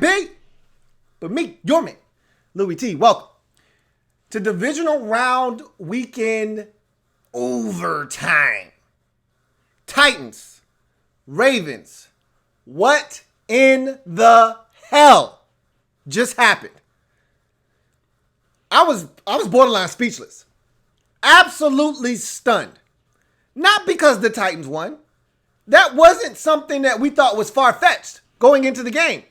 might be, but me, your man, Louis T. Welcome to Divisional Round Weekend Overtime. Titans, Ravens, what in the hell just happened? I was borderline speechless. Absolutely stunned. Not because the Titans won. That wasn't something that we thought was far-fetched going into the game.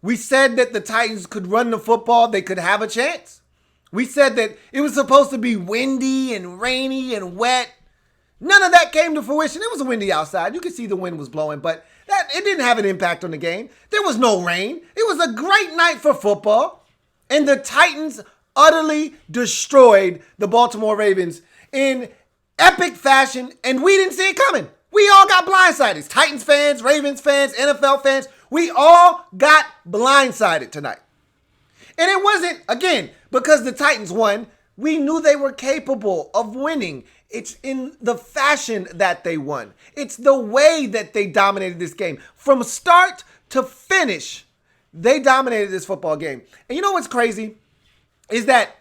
We said that the Titans could run the football. They could have a chance. We said that it was supposed to be windy and rainy and wet. None of that came to fruition. It was windy outside. You could see the wind was blowing, but it didn't have an impact on the game. There was no rain. It was a great night for football. And the Titans utterly destroyed the Baltimore Ravens in epic fashion, and we didn't see it coming. We all got blindsided. Titans fans, Ravens fans, NFL fans, we all got blindsided tonight. And it wasn't, again, because the Titans won. We knew they were capable of winning. It's in the fashion that they won. It's the way that they dominated this game. From start to finish, they dominated this football game. And you know what's crazy? Is that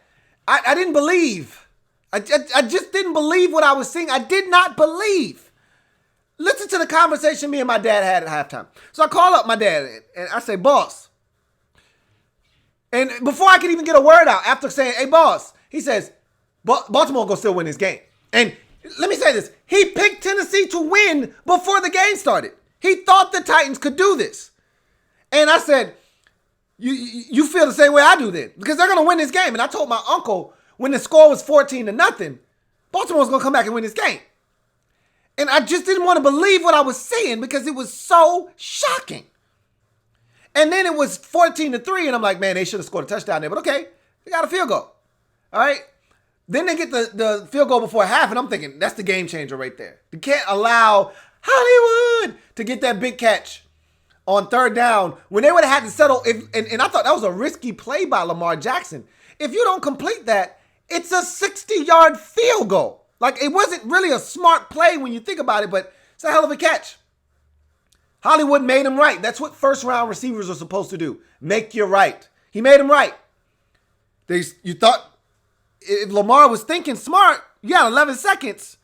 I didn't believe. I just didn't believe what I was seeing. I did not believe. Listen to the conversation me and my dad had at halftime. So I call up my dad and I say, boss. And before I could even get a word out, after saying, hey, boss, he says, Baltimore gonna still win this game. And let me say this. He picked Tennessee to win before the game started. He thought the Titans could do this. And I said, you feel the same way I do then, because they're going to win this game. And I told my uncle when the score was 14-0, Baltimore's going to come back and win this game. And I just didn't want to believe what I was seeing because it was so shocking. And then it was 14-3, and I'm like, man, they should have scored a touchdown there. But okay, they got a field goal. All right. Then they get the field goal before half, and I'm thinking, that's the game changer right there. You can't allow Hollywood to get that big catch on third down when they would have had to settle. And I thought that was a risky play by Lamar Jackson. If you don't complete that, it's a 60-yard field goal. Like, it wasn't really a smart play when you think about it, but it's a hell of a catch. Hollywood made him right. That's what first-round receivers are supposed to do. Make you right. He made him right. You thought if Lamar was thinking smart, you got 11 seconds.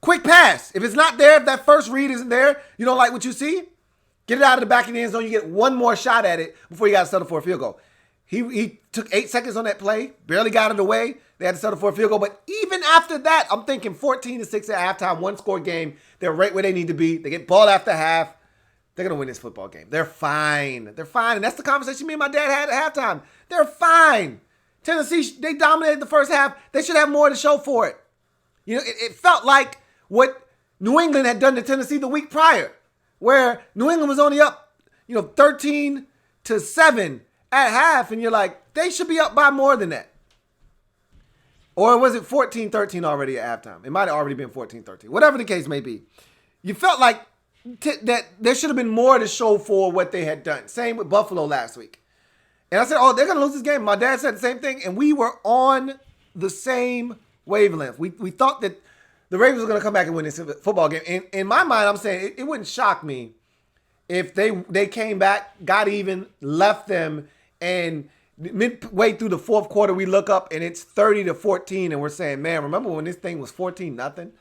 Quick pass. If it's not there, if that first read isn't there, you don't like what you see, get it out of the back of the end zone. You get one more shot at it before you got to settle for a field goal. He took 8 seconds on that play, barely got it away. They had to settle for a field goal. But even after that, I'm thinking 14-6 at halftime, one-score game. They're right where they need to be. They get ball after half. They're going to win this football game. They're fine. They're fine. And that's the conversation me and my dad had at halftime. They're fine. Tennessee, they dominated the first half. They should have more to show for it. You know, it felt like what New England had done to Tennessee the week prior, where New England was only up, 13-7 at half, and you're like, they should be up by more than that. Or was it 14-13 already at halftime? It might have already been 14-13. Whatever the case may be. You felt like that there should have been more to show for what they had done. Same with Buffalo last week. And I said, oh, they're going to lose this game. My dad said the same thing, and we were on the same wavelength. We thought that the Ravens were going to come back and win this football game. In my mind, I'm saying it wouldn't shock me if they came back, got even, left them, and midway through the fourth quarter, we look up and it's 30-14, and we're saying, man, remember when this thing was 14-0?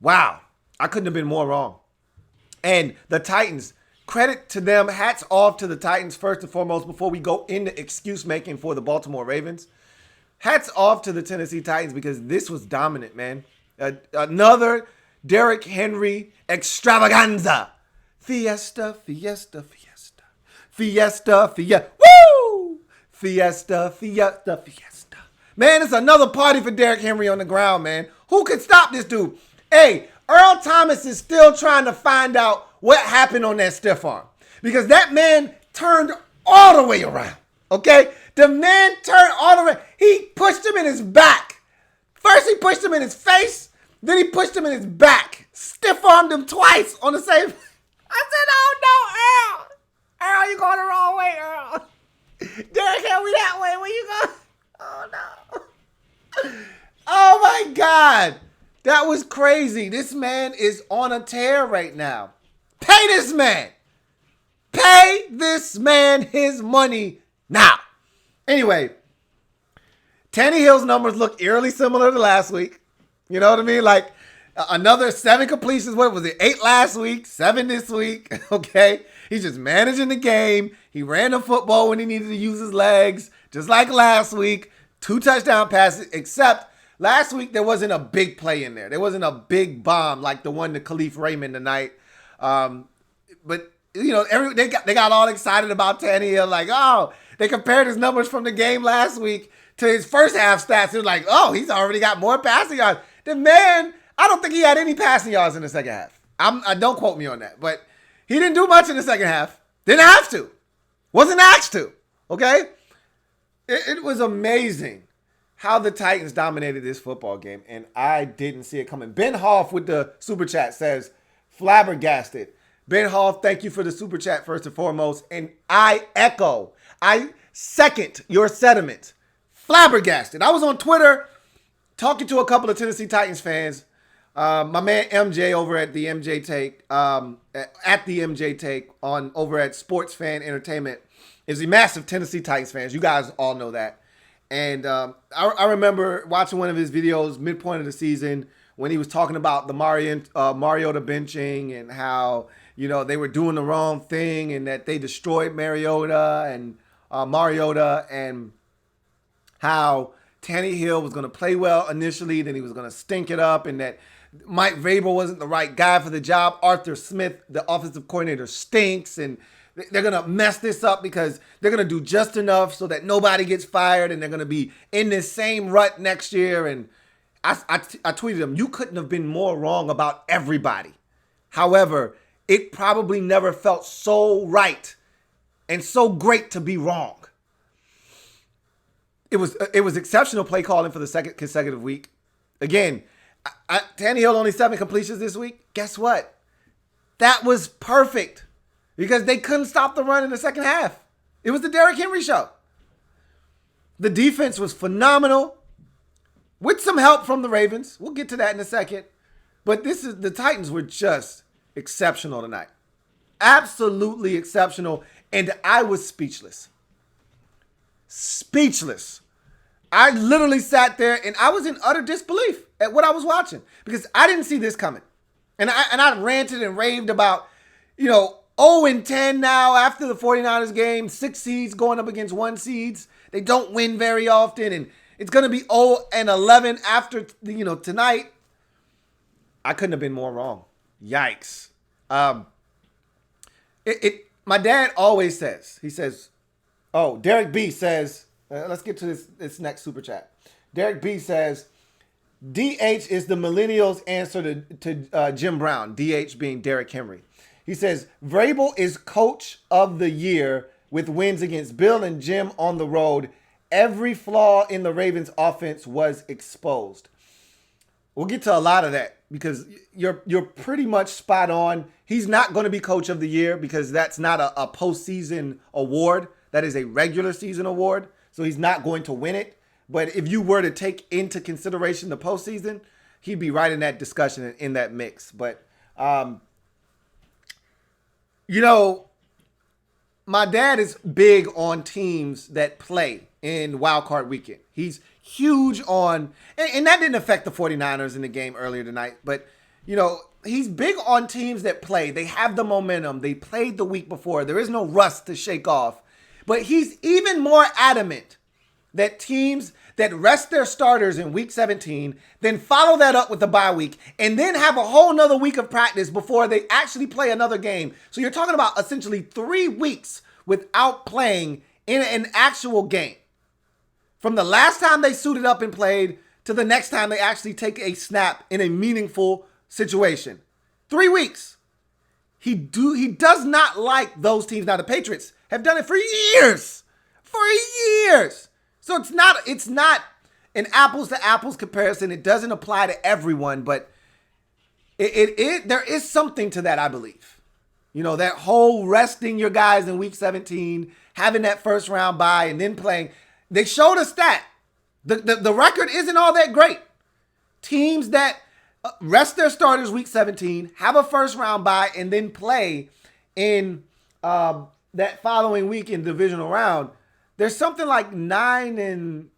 Wow, I couldn't have been more wrong. And the Titans, credit to them, hats off to the Titans first and foremost before we go into excuse making for the Baltimore Ravens. Hats off to the Tennessee Titans because this was dominant, man. Another Derrick Henry extravaganza. Fiesta, fiesta, fiesta. Fiesta, fiesta. Woo! Fiesta, fiesta, fiesta. Man, it's another party for Derrick Henry on the ground, man. Who could stop this dude? Hey, Earl Thomas is still trying to find out what happened on that stiff arm. Because that man turned all the way around. Okay? The man turned all the way. He pushed him in his back. First he pushed him in his face. Then he pushed him in his back. Stiff armed him twice on the same. I said, oh no, Earl. Earl, you going the wrong way, Earl. Derrick Henry that way. Where you going? Oh no. Oh my God. That was crazy. This man is on a tear right now. Pay this man. Pay this man his money now. Anyway, Tannehill's numbers look eerily similar to last week. You know what I mean? Like another 7 completions. What was it? 8 last week, 7 this week. Okay. He's just managing the game. He ran the football when he needed to use his legs, just like last week. 2 touchdown passes, except last week there wasn't a big play in there. There wasn't a big bomb like the one to Khalif Raymond tonight. But you know, they got all excited about Tannehill, like, oh, they compared his numbers from the game last week to his first half stats. It was like, oh, he's already got more passing yards. The man, I don't think he had any passing yards in the second half. Don't quote me on that, but he didn't do much in the second half. Didn't have to. Wasn't asked to. Okay? It was amazing how the Titans dominated this football game, and I didn't see it coming. Ben Hoff with the super chat says, flabbergasted. Ben Hoff, thank you for the super chat first and foremost, and I second your sentiment. Flabbergasted. I was on Twitter talking to a couple of Tennessee Titans fans. My man MJ over at the MJ Take, over at Sports Fan Entertainment is a massive Tennessee Titans fans. You guys all know that. And I remember watching one of his videos midpoint of the season when he was talking about the Mariota benching and how, you know, they were doing the wrong thing and that they destroyed Mariota and how Tannehill was going to play well initially, then he was going to stink it up, and that Mike Vrabel wasn't the right guy for the job. Arthur Smith, the offensive coordinator, stinks, and they're going to mess this up because they're going to do just enough so that nobody gets fired, and they're going to be in this same rut next year. And I tweeted him, you couldn't have been more wrong about everybody. However, it probably never felt so right and so great to be wrong. It was exceptional play calling for the second consecutive week. Again, Tannehill only 7 completions this week. Guess what? That was perfect because they couldn't stop the run in the second half. It was the Derrick Henry show. The defense was phenomenal with some help from the Ravens. We'll get to that in a second. But the Titans were just exceptional tonight. Absolutely exceptional. And I was speechless. Speechless. I literally sat there and I was in utter disbelief at what I was watching because I didn't see this coming. And I ranted and raved about, 0-10 now after the 49ers game, 6 seeds going up against 1 seeds. They don't win very often, and it's going to be 0-11 after, tonight. I couldn't have been more wrong. Yikes. My dad always says, he says, Derek B says, let's get to this next super chat. Derek B says, DH is the millennials' answer to Jim Brown, DH being Derrick Henry. He says, Vrabel is coach of the year with wins against Bill and Jim on the road. Every flaw in the Ravens offense was exposed. We'll get to a lot of that because you're pretty much spot on. He's not going to be coach of the year because that's not a postseason award. That is a regular season award. So he's not going to win it. But if you were to take into consideration the postseason, he'd be right in that discussion, in that mix. But, my dad is big on teams that play in Wild Card Weekend. He's huge on, and that didn't affect the 49ers in the game earlier tonight. But, he's big on teams that play. They have the momentum. They played the week before. There is no rust to shake off. But he's even more adamant that teams that rest their starters in week 17, then follow that up with the bye week, and then have a whole nother week of practice before they actually play another game. So you're talking about essentially 3 weeks without playing in an actual game. From the last time they suited up and played to the next time they actually take a snap in a meaningful situation. 3 weeks. He does not like those teams. Now the Patriots have done it for years. For years. So it's not an apples to apples comparison. It doesn't apply to everyone, but there is something to that, I believe. That whole resting your guys in week 17, having that first round bye, and then playing. They showed us that. The record isn't all that great. Teams that rest their starters week 17, have a first round bye, and then play in that following week in divisional round, there's something like 9-6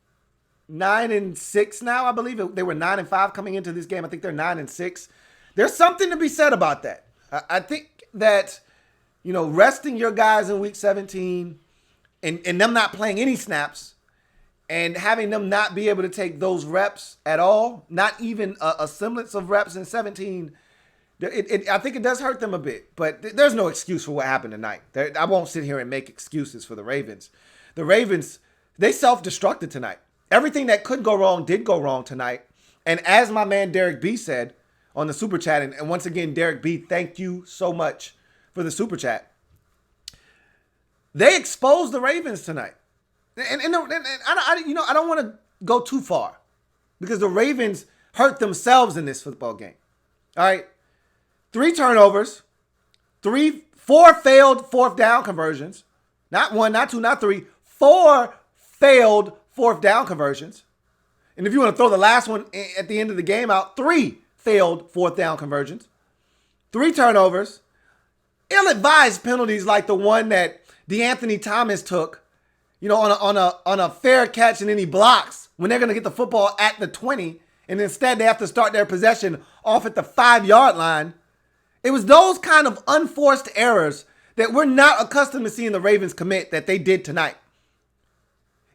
now. I believe they were 9-5 coming into this game. I think they're 9-6. There's something to be said about that. I think that, resting your guys in week 17 and them not playing any snaps and having them not be able to take those reps at all, not even a semblance of reps in 17, I think it does hurt them a bit. But there's no excuse for what happened tonight. I won't sit here and make excuses for the Ravens. The Ravens, they self-destructed tonight. Everything that could go wrong did go wrong tonight. And as my man Derek B said on the Super Chat, and once again, Derek B, thank you so much for the Super Chat. They exposed the Ravens tonight. And I don't want to go too far because the Ravens hurt themselves in this football game. All right. 3 turnovers, 4 failed fourth down conversions. Not 1, not 2, not 3. 4 failed fourth down conversions. And if you want to throw the last one at the end of the game out, 3 failed fourth down conversions. 3 turnovers. Ill-advised penalties like the one that DeAnthony Thomas took, on a fair catch, and then he blocks when they're going to get the football at the 20, and instead they have to start their possession off at the 5-yard line. It was those kind of unforced errors that we're not accustomed to seeing the Ravens commit that they did tonight.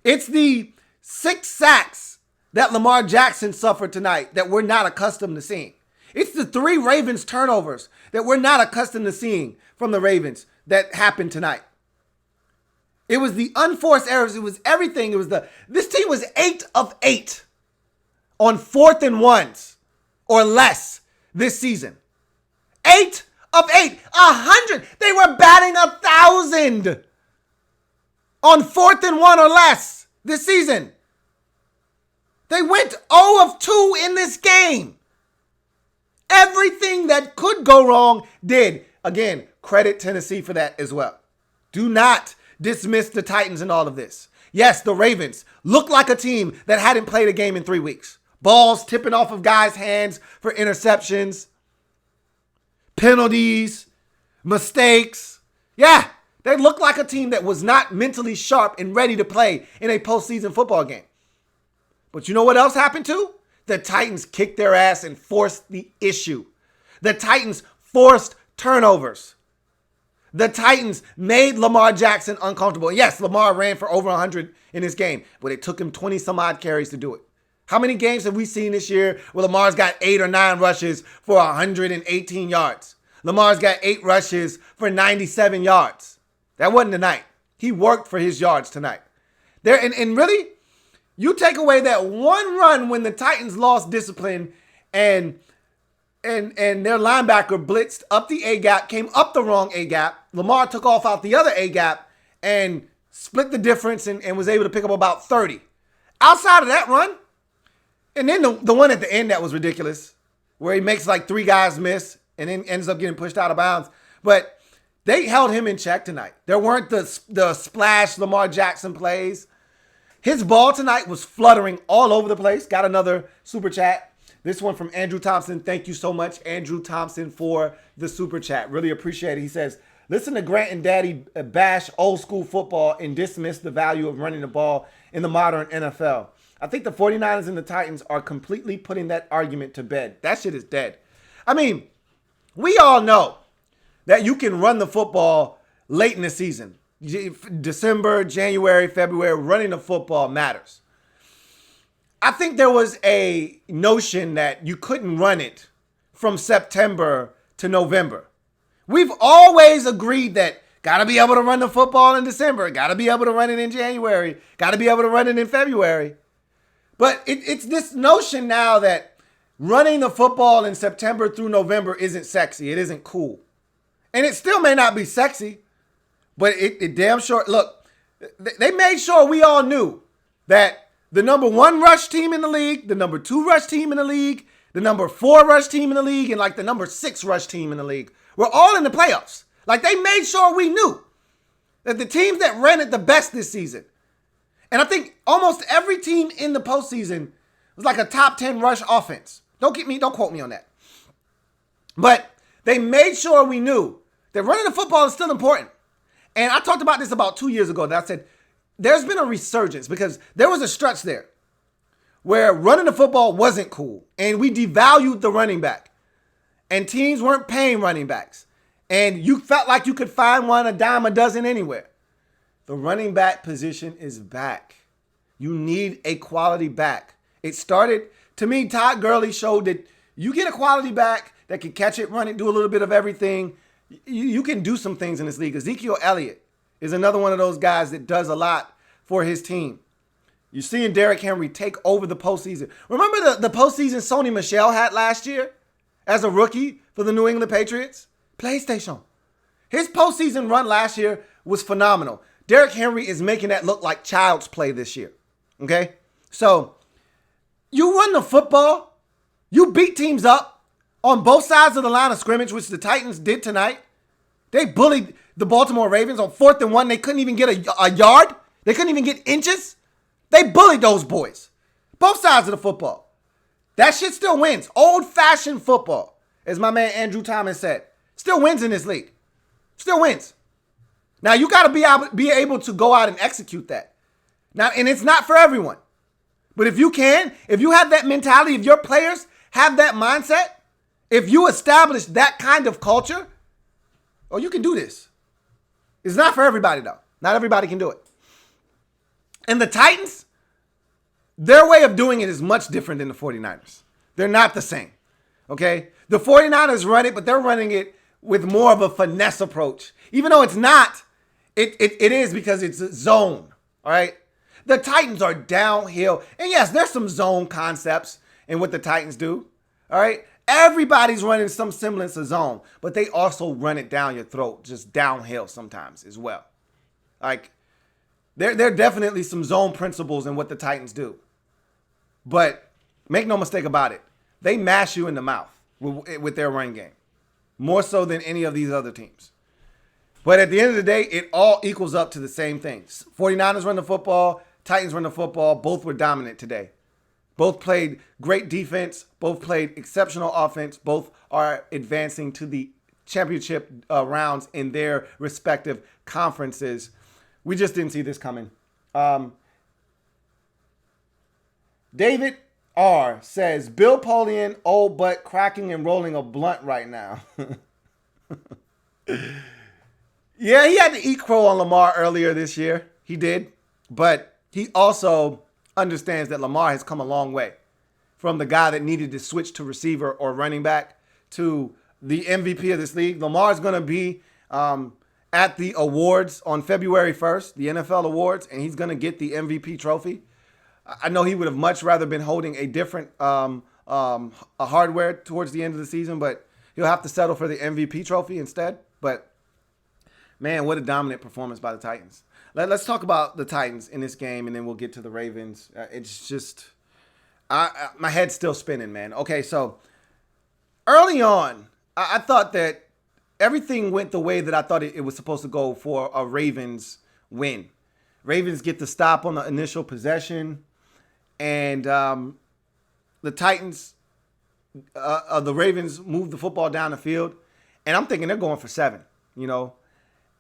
It's the 6 sacks that Lamar Jackson suffered tonight that we're not accustomed to seeing. It's the 3 Ravens turnovers that we're not accustomed to seeing from the Ravens that happened tonight. It was the unforced errors. It was everything. This team was 8 of 8 on 4th and 1s or less this season. 8 of 8, 100. They were batting 1,000 on 4th and 1 or less this season. They went 0 of 2 in this game. Everything that could go wrong did. Again, credit Tennessee for that as well. Do not dismiss the Titans in all of this. Yes, the Ravens look like a team that hadn't played a game in 3 weeks. Balls tipping off of guys' hands for interceptions, penalties, mistakes. Yeah, they look like a team that was not mentally sharp and ready to play in a postseason football game. But you know what else happened too? The Titans kicked their ass and forced the issue. The Titans forced turnovers. The Titans made Lamar Jackson uncomfortable. Yes, Lamar ran for over 100 in this game, but it took him 20 some odd carries to do it. How many games have we seen this year where Lamar's got 8 or 9 rushes for 118 yards? Lamar's got 8 rushes for 97 yards. That wasn't tonight. He worked for his yards tonight. And really, you take away that one run when the Titans lost discipline and their linebacker blitzed up the A-gap, came up the wrong A-gap. Lamar took off out the other A-gap and split the difference and was able to pick up about 30. Outside of that run, and then the one at the end that was ridiculous, where he makes like 3 guys miss and then ends up getting pushed out of bounds. But they held him in check tonight. There weren't the splash Lamar Jackson plays. His ball tonight was fluttering all over the place. Got another super chat. This one from Andrew Thompson. Thank you so much, Andrew Thompson, for the super chat. Really appreciate it. He says, listen to Grant and Daddy bash old school football and dismiss the value of running the ball in the modern NFL. I think the 49ers and the Titans are completely putting that argument to bed. That shit is dead. I mean, we all know that you can run the football late in the season. December, January, February, running the football matters. I think there was a notion that you couldn't run it from September to November. We've always agreed that got to be able to run the football in December, got to be able to run it in January, got to be able to run it in February. But it's this notion now that running the football in September through November isn't sexy. It isn't cool. And it still may not be sexy, but it damn sure, look, they made sure we all knew that the number 1 rush team in the league, the number 2 rush team in the league, the number 4 rush team in the league, and like the number 6 rush team in the league were all in the playoffs. Like they made sure we knew that the teams that ran it the best this season, and I think almost every team in the postseason was like a top 10 rush offense. Don't quote me on that. But they made sure we knew that running the football is still important. And I talked about this about 2 years ago. That I said, there's been a resurgence because there was a stretch there where running the football wasn't cool. And we devalued the running back. And teams weren't paying running backs. And you felt like you could find one a dime a dozen anywhere. The running back position is back. You need a quality back. It started, to me, Todd Gurley showed that you get a quality back that can catch it, run it, do a little bit of everything. You can do some things in this league. Ezekiel Elliott is another one of those guys that does a lot for his team. You're seeing Derrick Henry take over the postseason. Remember the postseason Sony Michel had last year as a rookie for the New England Patriots? PlayStation. His postseason run last year was phenomenal. Derrick Henry is making that look like child's play this year. Okay? So, you run the football. You beat teams up on both sides of the line of scrimmage, which the Titans did tonight. They bullied the Baltimore Ravens on 4th and 1. They couldn't even get a yard. They couldn't even get inches. They bullied those boys. Both sides of the football. That shit still wins. Old-fashioned football, as my man Andrew Thomas said. Still wins in this league. Still wins. Now, you got to be able to go out and execute that. Now, and it's not for everyone. But if you have that mentality, if your players have that mindset, if you establish that kind of culture, oh, you can do this. It's not for everybody, though. Not everybody can do it. And the Titans, their way of doing it is much different than the 49ers. They're not the same, okay? The 49ers run it, but they're running it with more of a finesse approach. Even though it's not, it is because it's a zone, all right? The Titans are downhill. And yes, there's some zone concepts in what the Titans do, all right? Everybody's running some semblance of zone, but they also run it down your throat, just downhill sometimes as well. Like, there are definitely some zone principles in what the Titans do. But make no mistake about it, they mash you in the mouth with their run game, more so than any of these other teams. But at the end of the day, it all equals up to the same things. 49ers run the football, Titans run the football. Both were dominant today. Both played great defense. Both played exceptional offense. Both are advancing to the championship rounds in their respective conferences. We just didn't see this coming. David R. says, Bill Polian, old butt cracking and rolling a blunt right now. Yeah, he had to eat crow on Lamar earlier this year. He did. But he also understands that Lamar has come a long way from the guy that needed to switch to receiver or running back to the MVP of this league. Lamar's going to be at the awards on February 1st, the NFL awards, and he's going to get the MVP trophy. I know he would have much rather been holding a different a hardware towards the end of the season, but he'll have to settle for the MVP trophy instead. But, man, what a dominant performance by the Titans. Let's talk about the Titans in this game, and then we'll get to the Ravens. It's just my head's still spinning, man. Okay, so early on, I thought that everything went the way that I thought it was supposed to go for a Ravens win. Ravens get the stop on the initial possession, and the Titans, the Ravens move the football down the field, and I'm thinking they're going for 7, you know.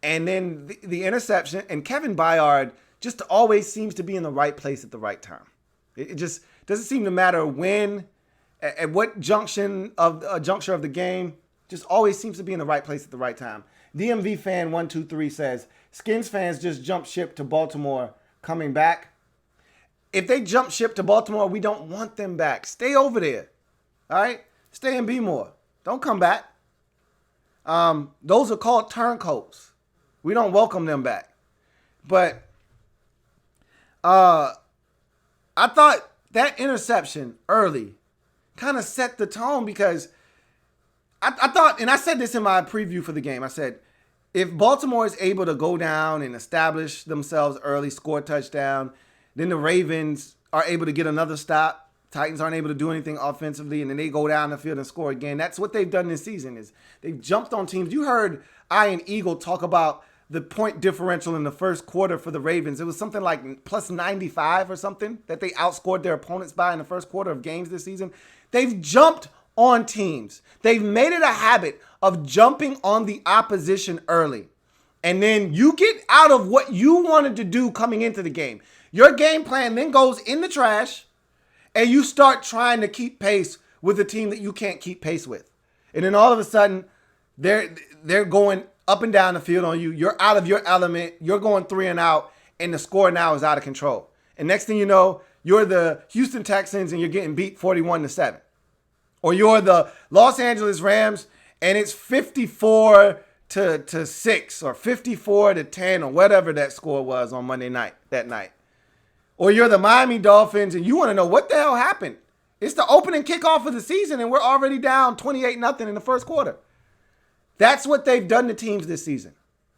And then the interception, and Kevin Byard just always seems to be in the right place at the right time. It just doesn't seem to matter when, at what juncture of the game, just always seems to be in the right place at the right time. DMV fan 123 says, Skins fans just jumped ship to Baltimore coming back. If they jump ship to Baltimore, we don't want them back. Stay over there. All right? Stay and be more. Don't come back. Those are called turncoats. We don't welcome them back. But I thought that interception early kind of set the tone because I thought, and I said this in my preview for the game, I said, if Baltimore is able to go down and establish themselves early, score a touchdown, then the Ravens are able to get another stop. Titans aren't able to do anything offensively, and then they go down the field and score again. That's what they've done this season is they've jumped on teams. You heard Ian Eagle talk about the point differential in the first quarter for the Ravens. It was something like plus 95 or something that they outscored their opponents by in the first quarter of games this season. They've jumped on teams. They've made it a habit of jumping on the opposition early. And then you get out of what you wanted to do coming into the game. Your game plan then goes in the trash, and you start trying to keep pace with a team that you can't keep pace with. And then all of a sudden, they're going up and down the field on you. You're out of your element. You're going 3 and out, and the score now is out of control. And next thing you know, you're the Houston Texans, and you're getting beat 41-7. Or you're the Los Angeles Rams, and it's 54-6 or 54-10 or whatever that score was on Monday night, that night. Or you're the Miami Dolphins, and you want to know what the hell happened. It's the opening kickoff of the season, and we're already down 28-0 in the first quarter. That's what they've done to teams this season.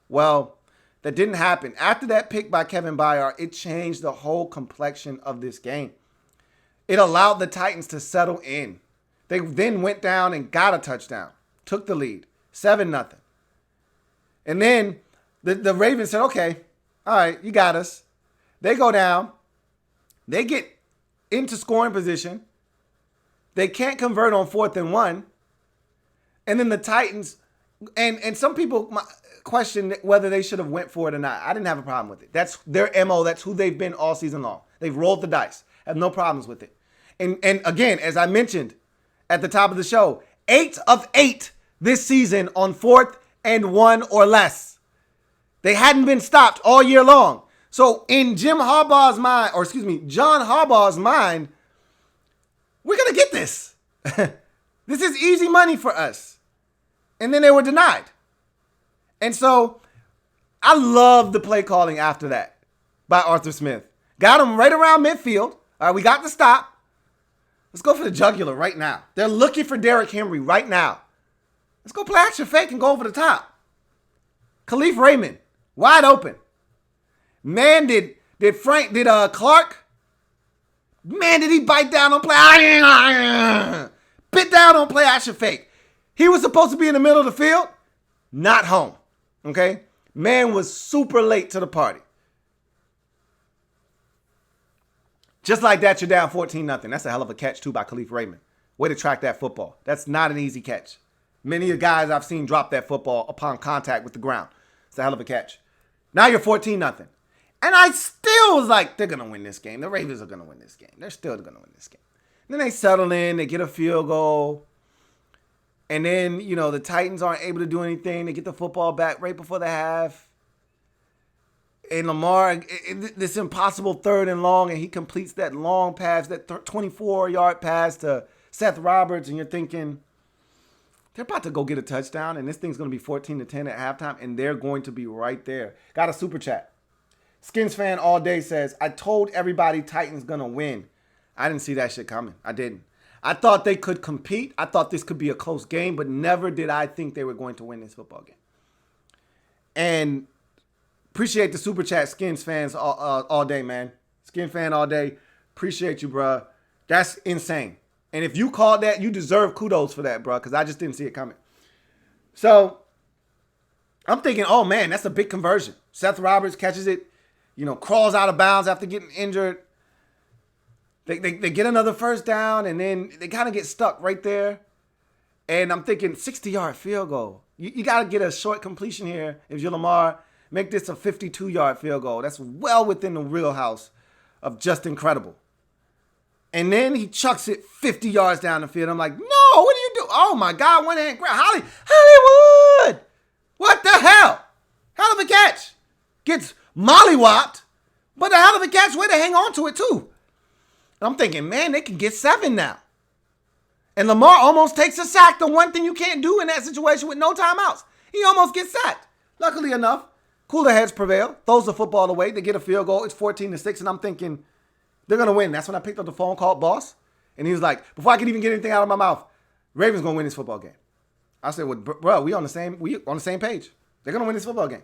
Well, that didn't happen. After that pick by Kevin Byard, it changed the whole complexion of this game. It allowed the Titans to settle in. They then went down and got a touchdown, took the lead, 7-0. And then the Ravens said, okay, all right, you got us. They go down. They get into scoring position. They can't convert on 4th and 1. And then the Titans, and some people question whether they should have went for it or not. I didn't have a problem with it. That's their MO. That's who they've been all season long. They've rolled the dice. Have no problems with it. And again, as I mentioned at the top of the show, 8 of 8 this season on 4th and 1 or less. They hadn't been stopped all year long. So in John Harbaugh's mind, we're going to get this. This is easy money for us. And then they were denied. And so I love the play calling after that by Arthur Smith. Got him right around midfield. All right, we got the stop. Let's go for the jugular right now. They're looking for Derrick Henry right now. Let's go play action fake and go over the top. Khalif Raymond, wide open. Man, did Clark? Man, did he bite down on play? Bit down on play action fake. He was supposed to be in the middle of the field, not home. Okay? Man was super late to the party. Just like that, you're down 14-0. That's a hell of a catch, too, by Khalif Raymond. Way to track that football. That's not an easy catch. Many of the guys I've seen drop that football upon contact with the ground. It's a hell of a catch. Now you're 14-0. And I still was like, they're going to win this game. The Ravens are going to win this game. They're still going to win this game. And then they settle in. They get a field goal. And then, the Titans aren't able to do anything. They get the football back right before the half. And Lamar, this impossible 3rd and long, and he completes that long pass, that 24-yard pass to Seth Roberts. And you're thinking, they're about to go get a touchdown, and this thing's going to be 14-10 at halftime, and they're going to be right there. Got a super chat. Skins fan all day says, I told everybody Titans going to win. I didn't see that shit coming. I didn't. I thought they could compete. I thought this could be a close game, but never did I think they were going to win this football game. And appreciate the super chat, Skins fans all day, man. Skin fan all day. Appreciate you, bro. That's insane. And if you called that, you deserve kudos for that, bro, because I just didn't see it coming. So I'm thinking, oh, man, that's a big conversion. Seth Roberts catches it, crawls out of bounds after getting injured. They get another first down, and then they kind of get stuck right there. And I'm thinking 60-yard field goal. You got to get a short completion here if you're Lamar. Make this a 52-yard field goal. That's well within the wheelhouse of just incredible. And then he chucks it 50 yards down the field. I'm like, no, what do you do? Oh, my God, one hand grab. Hollywood! What the hell? Hell of a catch. Gets mollywopped, but a hell of a catch. Way to hang on to it, too. And I'm thinking, man, they can get 7 now. And Lamar almost takes a sack. The one thing you can't do in that situation with no timeouts. He almost gets sacked. Luckily enough, cooler heads prevail. Throws the football away. They get a field goal. It's 14-6, and I'm thinking, they're going to win. That's when I picked up the phone, called boss. And he was like, before I could even get anything out of my mouth, Ravens going to win this football game. I said, well, bro, we on the same page. They're going to win this football game.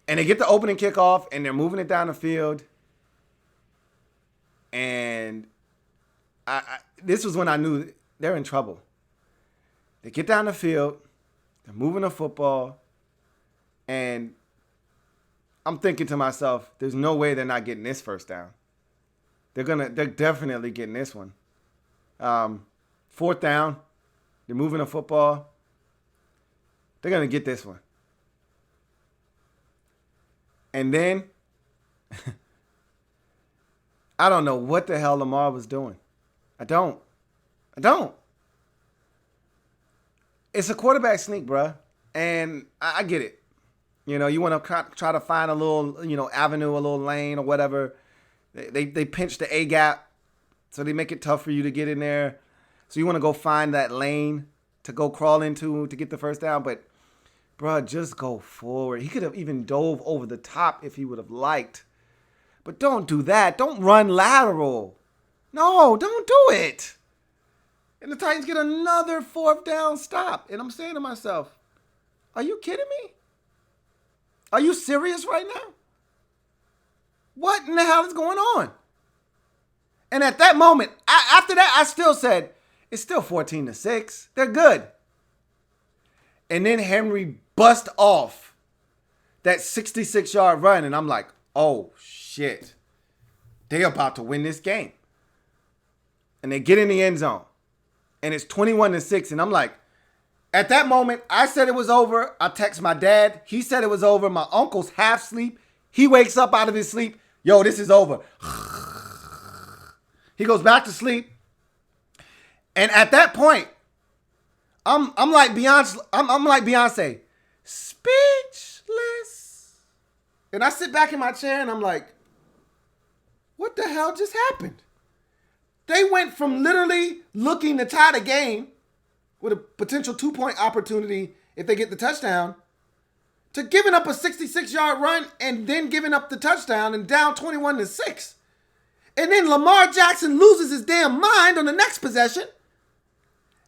And they get the opening kickoff, and they're moving it down the field. And this was when I knew they're in trouble. They get down the field. They're moving the football. And I'm thinking to myself, there's no way they're not getting this first down. They're definitely getting this one. 4th down. They're moving the football. They're going to get this one. And then I don't know what the hell Lamar was doing. I don't. It's a quarterback sneak, bruh. And I get it. You know, you want to try to find a little, avenue, a little lane or whatever. They pinch the A gap, so they make it tough for you to get in there. So you want to go find that lane to go crawl into to get the first down. But, bruh, just go forward. He could have even dove over the top if he would have liked. But don't do that. Don't run lateral. No, don't do it. And the Titans get another fourth down stop. And I'm saying to myself, are you kidding me? Are you serious right now? What in the hell is going on? And at that moment, after that, I still said, it's still 14-6. They're good. And then Henry bust off that 66-yard run. And I'm like, oh, shit. They're about to win this game. And they get in the end zone. And it's 21-6. And I'm like, at that moment, I said it was over. I text my dad. He said it was over. My uncle's half asleep. He wakes up out of his sleep. Yo, this is over. He goes back to sleep. And at that point, I'm like Beyonce. I'm like Beyonce, speechless. And I sit back in my chair and I'm like, what the hell just happened? They went from literally looking to tie the game with a potential 2-point opportunity if they get the touchdown, to giving up a 66-yard run and then giving up the touchdown and down 21-6. And then Lamar Jackson loses his damn mind on the next possession.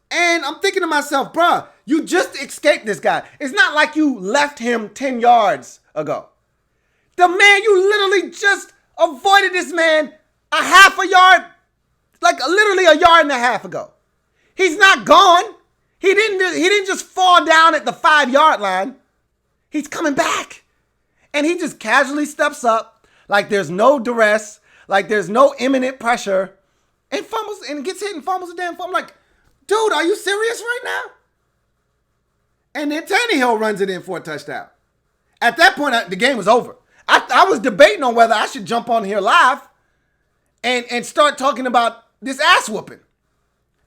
And I'm thinking to myself, bruh, you just escaped this guy. It's not like you left him 10 yards ago. The man, you literally just avoided this man a half a yard, like literally a yard and a half ago. He's not gone. He didn't just fall down at the 5-yard line. He's coming back. And he just casually steps up like there's no duress, like there's no imminent pressure, and fumbles and gets hit and fumbles a damn fumble. I'm like, dude, are you serious right now? And then Tannehill runs it in for a touchdown. At that point, the game was over. I was debating on whether I should jump on here live and start talking about this ass whooping.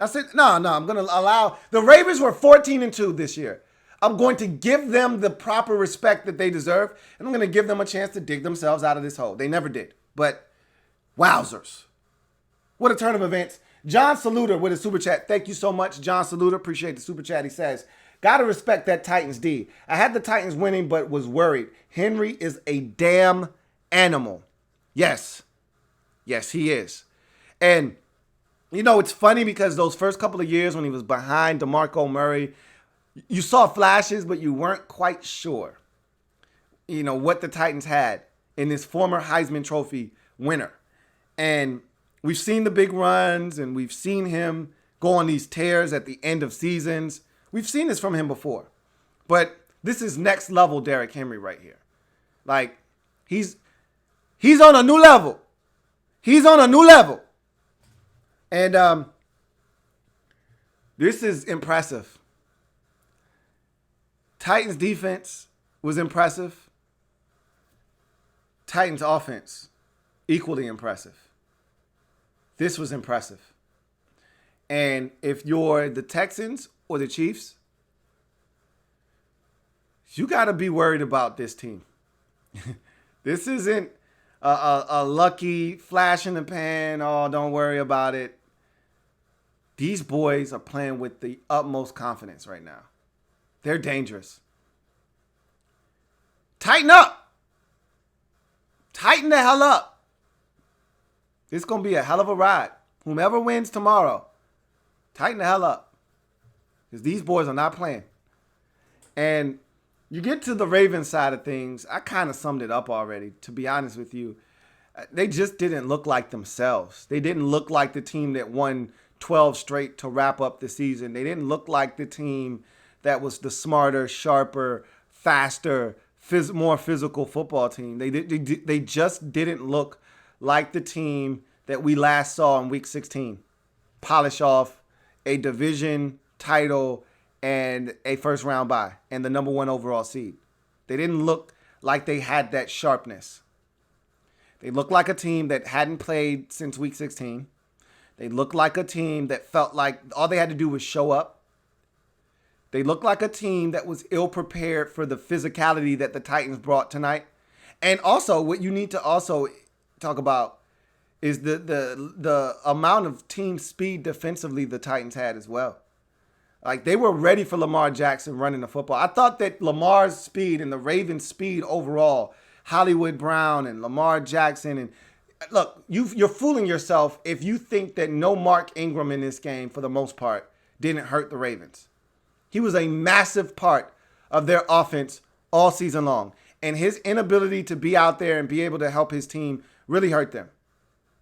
I said, no, I'm going to allow. The Ravens were 14-2 this year. I'm going to give them the proper respect that they deserve, and I'm going to give them a chance to dig themselves out of this hole. They never did. But wowzers. What a turn of events. John Saluter with a super chat. Thank you so much, John Saluter. Appreciate the super chat. He says, got to respect that Titans D. I had the Titans winning, but was worried. Henry is a damn animal. Yes. Yes, he is. And you know, it's funny because those first couple of years when he was behind DeMarco Murray, you saw flashes, but you weren't quite sure, what the Titans had in this former Heisman Trophy winner. And we've seen the big runs, and we've seen him go on these tears at the end of seasons. We've seen this from him before. But this is next level Derrick Henry right here. Like, he's on a new level. He's on a new level. And this is impressive. Titans defense was impressive. Titans offense, equally impressive. This was impressive. And if you're the Texans or the Chiefs, you got to be worried about this team. This isn't a lucky flash in the pan. Oh, don't worry about it. These boys are playing with the utmost confidence right now. They're dangerous. Tighten up. Tighten the hell up. It's going to be a hell of a ride. Whomever wins tomorrow, tighten the hell up. Because these boys are not playing. And you get to the Ravens side of things, I kind of summed it up already, to be honest with you. They just didn't look like themselves. They didn't look like the team that won 12 straight to wrap up the season. They didn't look like the team that was the smarter, sharper, faster, more physical football team. They just didn't look like the team that we last saw in Week 16. Polish off a division title and a first-round bye and the number 1 overall seed. They didn't look like they had that sharpness. They looked like a team that hadn't played since week 16. They looked like a team that felt like all they had to do was show up. They looked like a team that was ill-prepared for the physicality that the Titans brought tonight. And also, what you need to also talk about is the amount of team speed defensively the Titans had as well. Like, they were ready for Lamar Jackson running the football. I thought that Lamar's speed and the Ravens' speed overall, Hollywood Brown and Lamar Jackson, and look, you're fooling yourself if you think that no Mark Ingram in this game, for the most part, didn't hurt the Ravens. He was a massive part of their offense all season long. And his inability to be out there and be able to help his team really hurt them.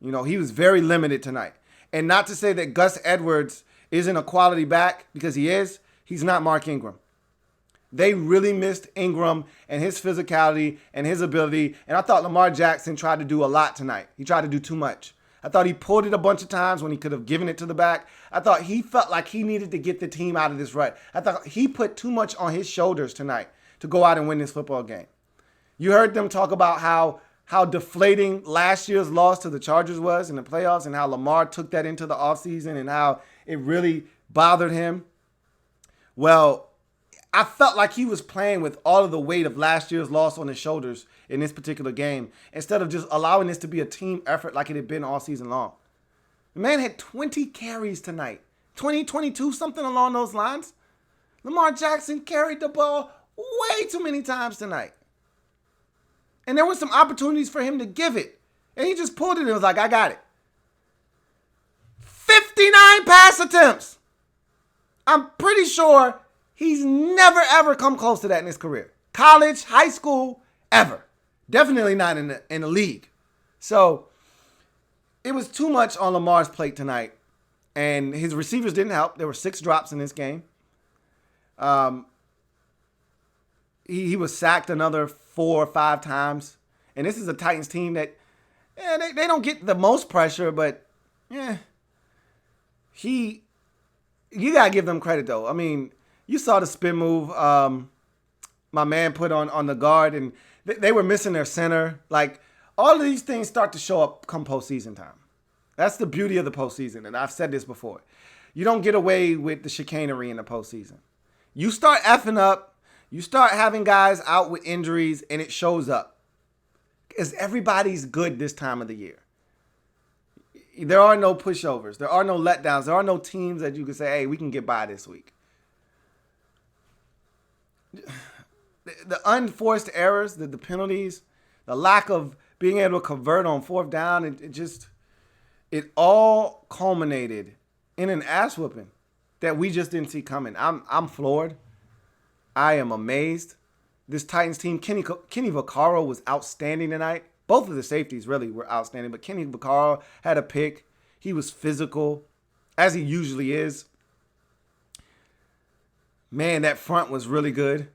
You know, he was very limited tonight. And not to say that Gus Edwards isn't a quality back, because he is. He's not Mark Ingram. They really missed Ingram and his physicality and his ability. And I thought Lamar Jackson tried to do a lot tonight. He tried to do too much. I thought he pulled it a bunch of times when he could have given it to the back. I thought he felt like he needed to get the team out of this rut. I thought he put too much on his shoulders tonight to go out and win this football game. You heard them talk about how deflating last year's loss to the Chargers was in the playoffs, and how Lamar took that into the offseason and how it really bothered him. Well, I felt like he was playing with all of the weight of last year's loss on his shoulders in this particular game, instead of just allowing this to be a team effort like it had been all season long. The man had 20 carries tonight. 20, 22, something along those lines. Lamar Jackson carried the ball way too many times tonight. And there were some opportunities for him to give it. And he just pulled it and was like, I got it. 59 pass attempts. I'm pretty sure he's never, ever come close to that in his career. College, high school, ever. Definitely not in the league. So it was too much on Lamar's plate tonight. And his receivers didn't help. There were 6 drops in this game. He was sacked another 4 or 5 times. And this is a Titans team that, they don't get the most pressure, but, you got to give them credit, though. I mean, you saw the spin move my man put on the guard, and they were missing their center. Like, all of these things start to show up come postseason time. That's the beauty of the postseason, and I've said this before. You don't get away with the chicanery in the postseason. You start effing up, you start having guys out with injuries, and it shows up. Because everybody's good this time of the year. There are no pushovers. There are no letdowns. There are no teams that you can say, hey, we can get by this week. The unforced errors, the penalties, the lack of being able to convert on 4th down, it all culminated in an ass whooping that we just didn't see coming. I'm floored. I am amazed. This Titans team, Kenny Vaccaro was outstanding tonight. Both of the safeties really were outstanding, but Kenny Vaccaro had a pick. He was physical, as he usually is. Man, that front was really good.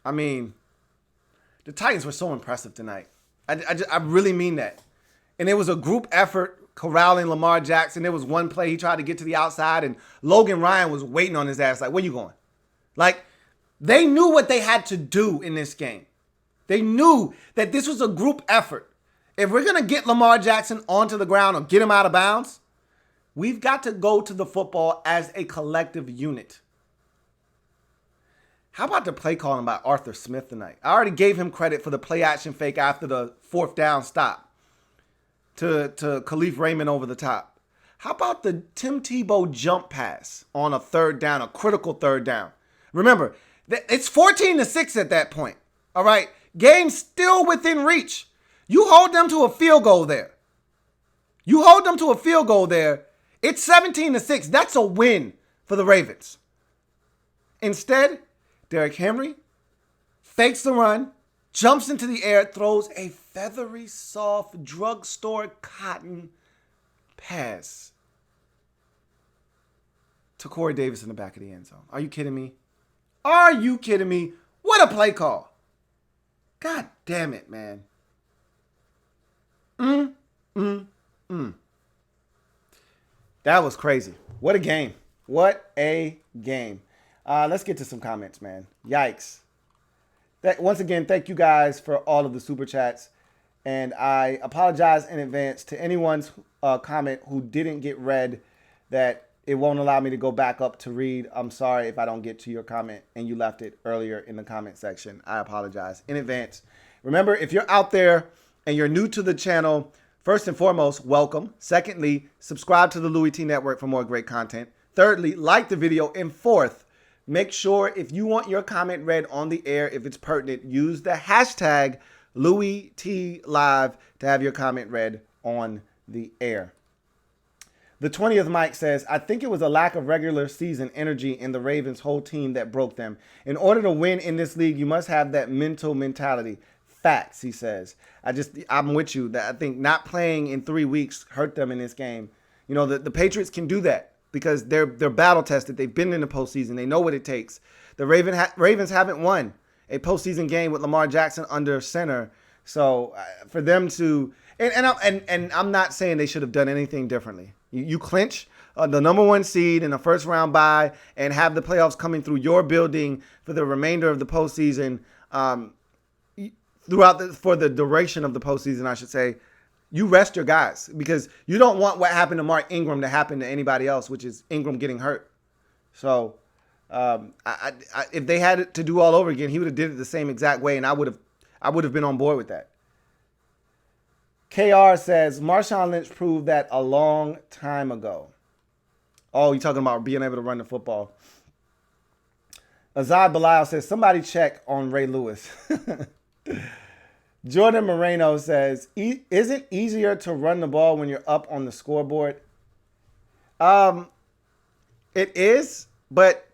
I mean, the Titans were so impressive tonight. I really mean that. And it was a group effort corralling Lamar Jackson. There was one play he tried to get to the outside, and Logan Ryan was waiting on his ass like, where you going? Like, they knew what they had to do in this game. They knew that this was a group effort. If we're going to get Lamar Jackson onto the ground or get him out of bounds, we've got to go to the football as a collective unit. How about the play calling by Arthur Smith tonight? I already gave him credit for the play action fake after the 4th down stop to Khalif Raymond over the top. How about the Tim Tebow jump pass on a 3rd down, a critical 3rd down? Remember, it's 14-6 at that point. All right? Game still within reach. You hold them to a field goal there. It's 17-6. That's a win for the Ravens. Instead, Derrick Henry fakes the run, jumps into the air, throws a feathery, soft, drugstore cotton pass to Corey Davis in the back of the end zone. Are you kidding me? What a play call. God damn it, man. That was crazy. What a game. Let's get to some comments, man. Yikes. Once again, thank you guys for all of the super chats. And I apologize in advance to anyone's comment who didn't get read, that it won't allow me to go back up to read. I'm sorry if I don't get to your comment and you left it earlier in the comment section. I apologize in advance. Remember, if you're out there and you're new to the channel, first and foremost, welcome. Secondly, subscribe to the Louis T Network for more great content. Thirdly, like the video. And fourth, make sure if you want your comment read on the air, if it's pertinent, use the hashtag Louis T Live to have your comment read on the air. The 20th Mike says, I think it was a lack of regular season energy in the Ravens' whole team that broke them. In order to win in this league, you must have that mentality. Facts, he says. I'm with you. That I think not playing in 3 weeks hurt them in this game. You know, the Patriots can do that because they're battle tested. They've been in the postseason. They know what it takes. The Ravens haven't won a postseason game with Lamar Jackson under center. So for them to, and I'm not saying they should have done anything differently. You clinch the number 1 seed in the first round bye and have the playoffs coming through your building for the remainder of the postseason, for the duration of the postseason, I should say. You rest your guys because you don't want what happened to Mark Ingram to happen to anybody else, which is Ingram getting hurt. So if they had it to do all over again, he would have did it the same exact way, and I would have been on board with that. KR says, Marshawn Lynch proved that a long time ago. Oh, you're talking about being able to run the football. Azad Bilal says, somebody check on Ray Lewis. Jordan Moreno says, is it easier to run the ball when you're up on the scoreboard? It is, but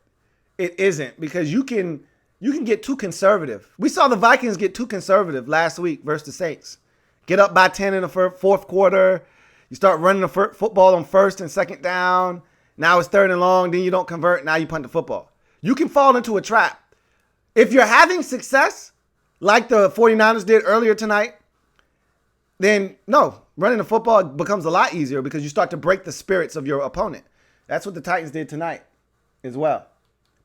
it isn't, because you can get too conservative. We saw the Vikings get too conservative last week versus the Saints. Get up by 10 in the fourth quarter. You start running the football on first and second down. Now it's third and long. Then you don't convert. Now you punt the football. You can fall into a trap. If you're having success, like the 49ers did earlier tonight, then no, running the football becomes a lot easier because you start to break the spirits of your opponent. That's what the Titans did tonight as well.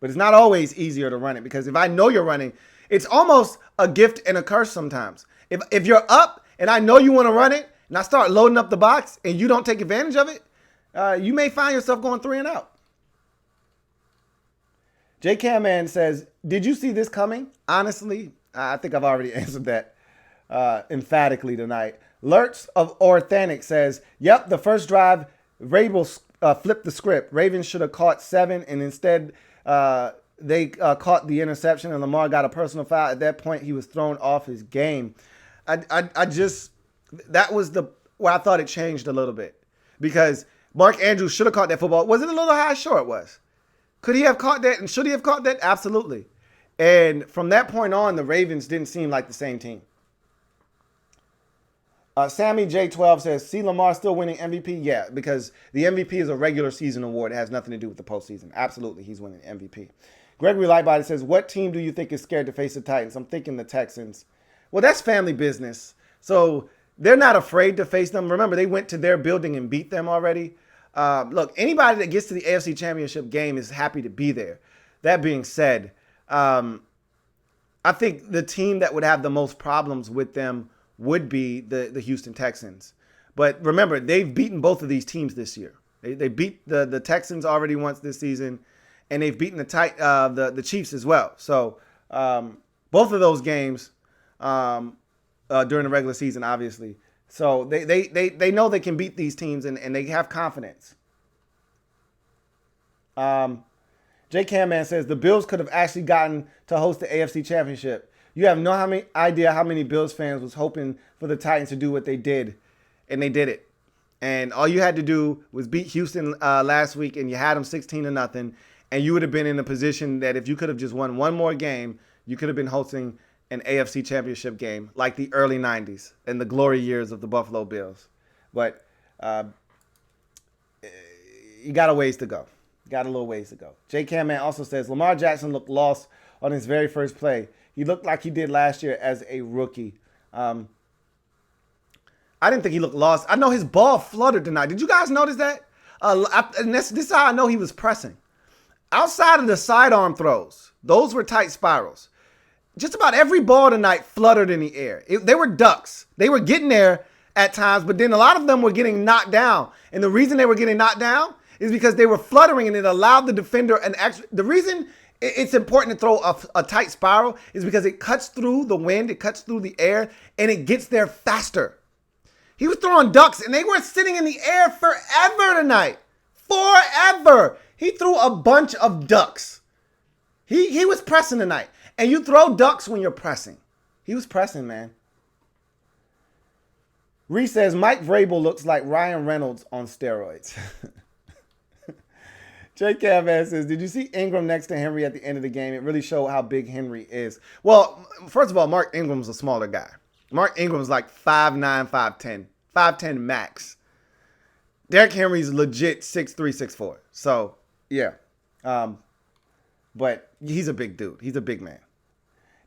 But it's not always easier to run it, because if I know you're running, it's almost a gift and a curse sometimes. If you're up and I know you want to run it, and I start loading up the box and you don't take advantage of it, you may find yourself going 3 and out. J. Camman says, did you see this coming? Honestly, I think I've already answered that emphatically tonight. Lurch of Orthanic says, yep, the first drive, Rabel flipped the script. Ravens should have caught 7, and instead they caught the interception, and Lamar got a personal foul. At that point, he was thrown off his game. That was where I thought it changed a little bit, because Mark Andrews should have caught that football. Was it a little high? Sure it was. Could he have caught that, and should he have caught that? Absolutely. And from that point on, the Ravens didn't seem like the same team. Sammy J12 says, see Lamar still winning MVP? Yeah, because the MVP is a regular season award. It has nothing to do with the postseason. Absolutely, he's winning MVP. Gregory Lightbody says, what team do you think is scared to face the Titans? I'm thinking the Texans. Well, that's family business. So they're not afraid to face them. Remember, they went to their building and beat them already. Look, anybody that gets to the AFC Championship game is happy to be there. That being said, I think the team that would have the most problems with them would be the Houston Texans. But remember, they've beaten both of these teams this year. They beat the Texans already once this season, and they've beaten the Chiefs as well. So both of those games during the regular season, obviously. So they know they can beat these teams, and they have confidence. J. Camman says, the Bills could have actually gotten to host the AFC Championship. You have no idea how many Bills fans was hoping for the Titans to do what they did, and they did it. And all you had to do was beat Houston last week, and you had them 16-0, and you would have been in a position that if you could have just won one more game, you could have been hosting an AFC Championship game like the early 90s and the glory years of the Buffalo Bills. But you got a ways to go. Got a little ways to go. J. Camman also says, Lamar Jackson looked lost on his very first play. He looked like he did last year as a rookie. I didn't think he looked lost. I know his ball fluttered tonight. Did you guys notice that? And this is how I know he was pressing. Outside of the sidearm throws, those were tight spirals. just about every ball tonight fluttered in the air. They were ducks. They were getting there at times, but then a lot of them were getting knocked down. And the reason they were getting knocked down is because they were fluttering, and it allowed the defender an extra. The reason it's important to throw a tight spiral is because it cuts through the wind, it cuts through the air, and it gets there faster. He was throwing ducks, and they were sitting in the air forever tonight. Forever. He threw a bunch of ducks. He was pressing tonight. And you throw ducks when you're pressing. He was pressing, man. Reese says, Mike Vrabel looks like Ryan Reynolds on steroids. J. Cavan says, did you see Ingram next to Henry at the end of the game? It really showed how big Henry is. Well, first of all, Mark Ingram's a smaller guy. Mark Ingram's like 5'9", 5'10". 5'10 max. Derrick Henry's legit 6'3", 6'4". So, yeah. But he's a big dude. He's a big man.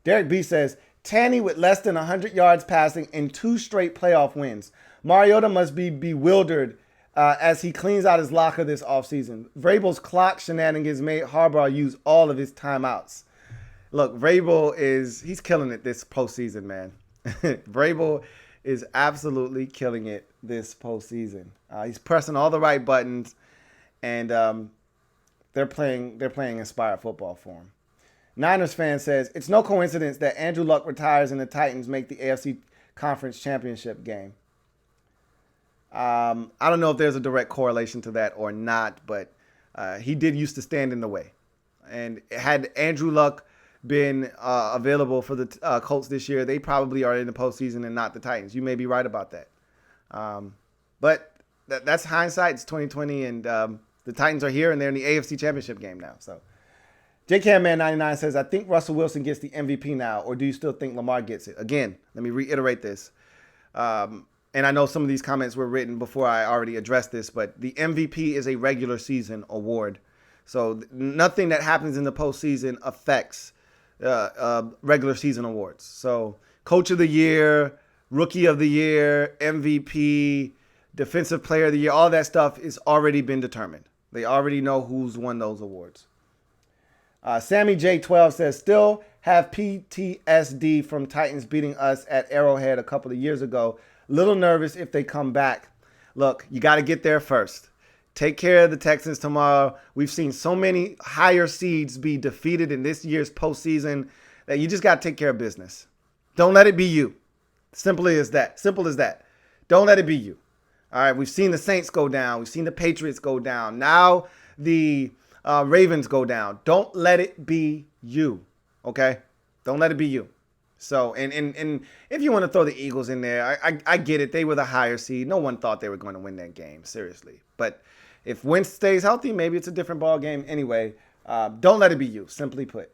Derek B says, Tanny with less than 100 yards passing and 2 straight playoff wins. Mariota must be bewildered as he cleans out his locker this offseason. Vrabel's clock shenanigans made Harbaugh use all of his timeouts. Look, Vrabel he's killing it this postseason, man. Vrabel is absolutely killing it this postseason. He's pressing all the right buttons, and they're playing inspired football for him. Niners fan says, it's no coincidence that Andrew Luck retires and the Titans make the AFC Conference Championship game. I don't know if there's a direct correlation to that or not, but he did used to stand in the way. And had Andrew Luck been available for the Colts this year, they probably are in the postseason and not the Titans. You may be right about that. But that's hindsight. It's 2020, and the Titans are here, and they're in the AFC Championship game now. So, JCamman99 says, I think Russell Wilson gets the MVP now, or do you still think Lamar gets it? Again, let me reiterate this. And I know some of these comments were written before I already addressed this, but the MVP is a regular season award. So nothing that happens in the postseason affects regular season awards. So Coach of the Year, Rookie of the Year, MVP, Defensive Player of the Year, all that stuff has already been determined. They already know who's won those awards. Sammy J12 says, still have PTSD from Titans beating us at Arrowhead a couple of years ago. Little nervous if they come back. Look, you got to get there first. Take care of the Texans tomorrow. We've seen so many higher seeds be defeated in this year's postseason that you just got to take care of business. Don't let it be you. Simple as that. Simple as that. Don't let it be you. All right, we've seen the Saints go down. We've seen the Patriots go down. Now the Ravens go down. Don't let it be you, okay? Don't let it be you. So, and if you want to throw the Eagles in there, I get it. They were the higher seed. No one thought they were going to win that game, seriously. But if Wentz stays healthy, maybe it's a different ball game. Anyway, don't let it be you, simply put.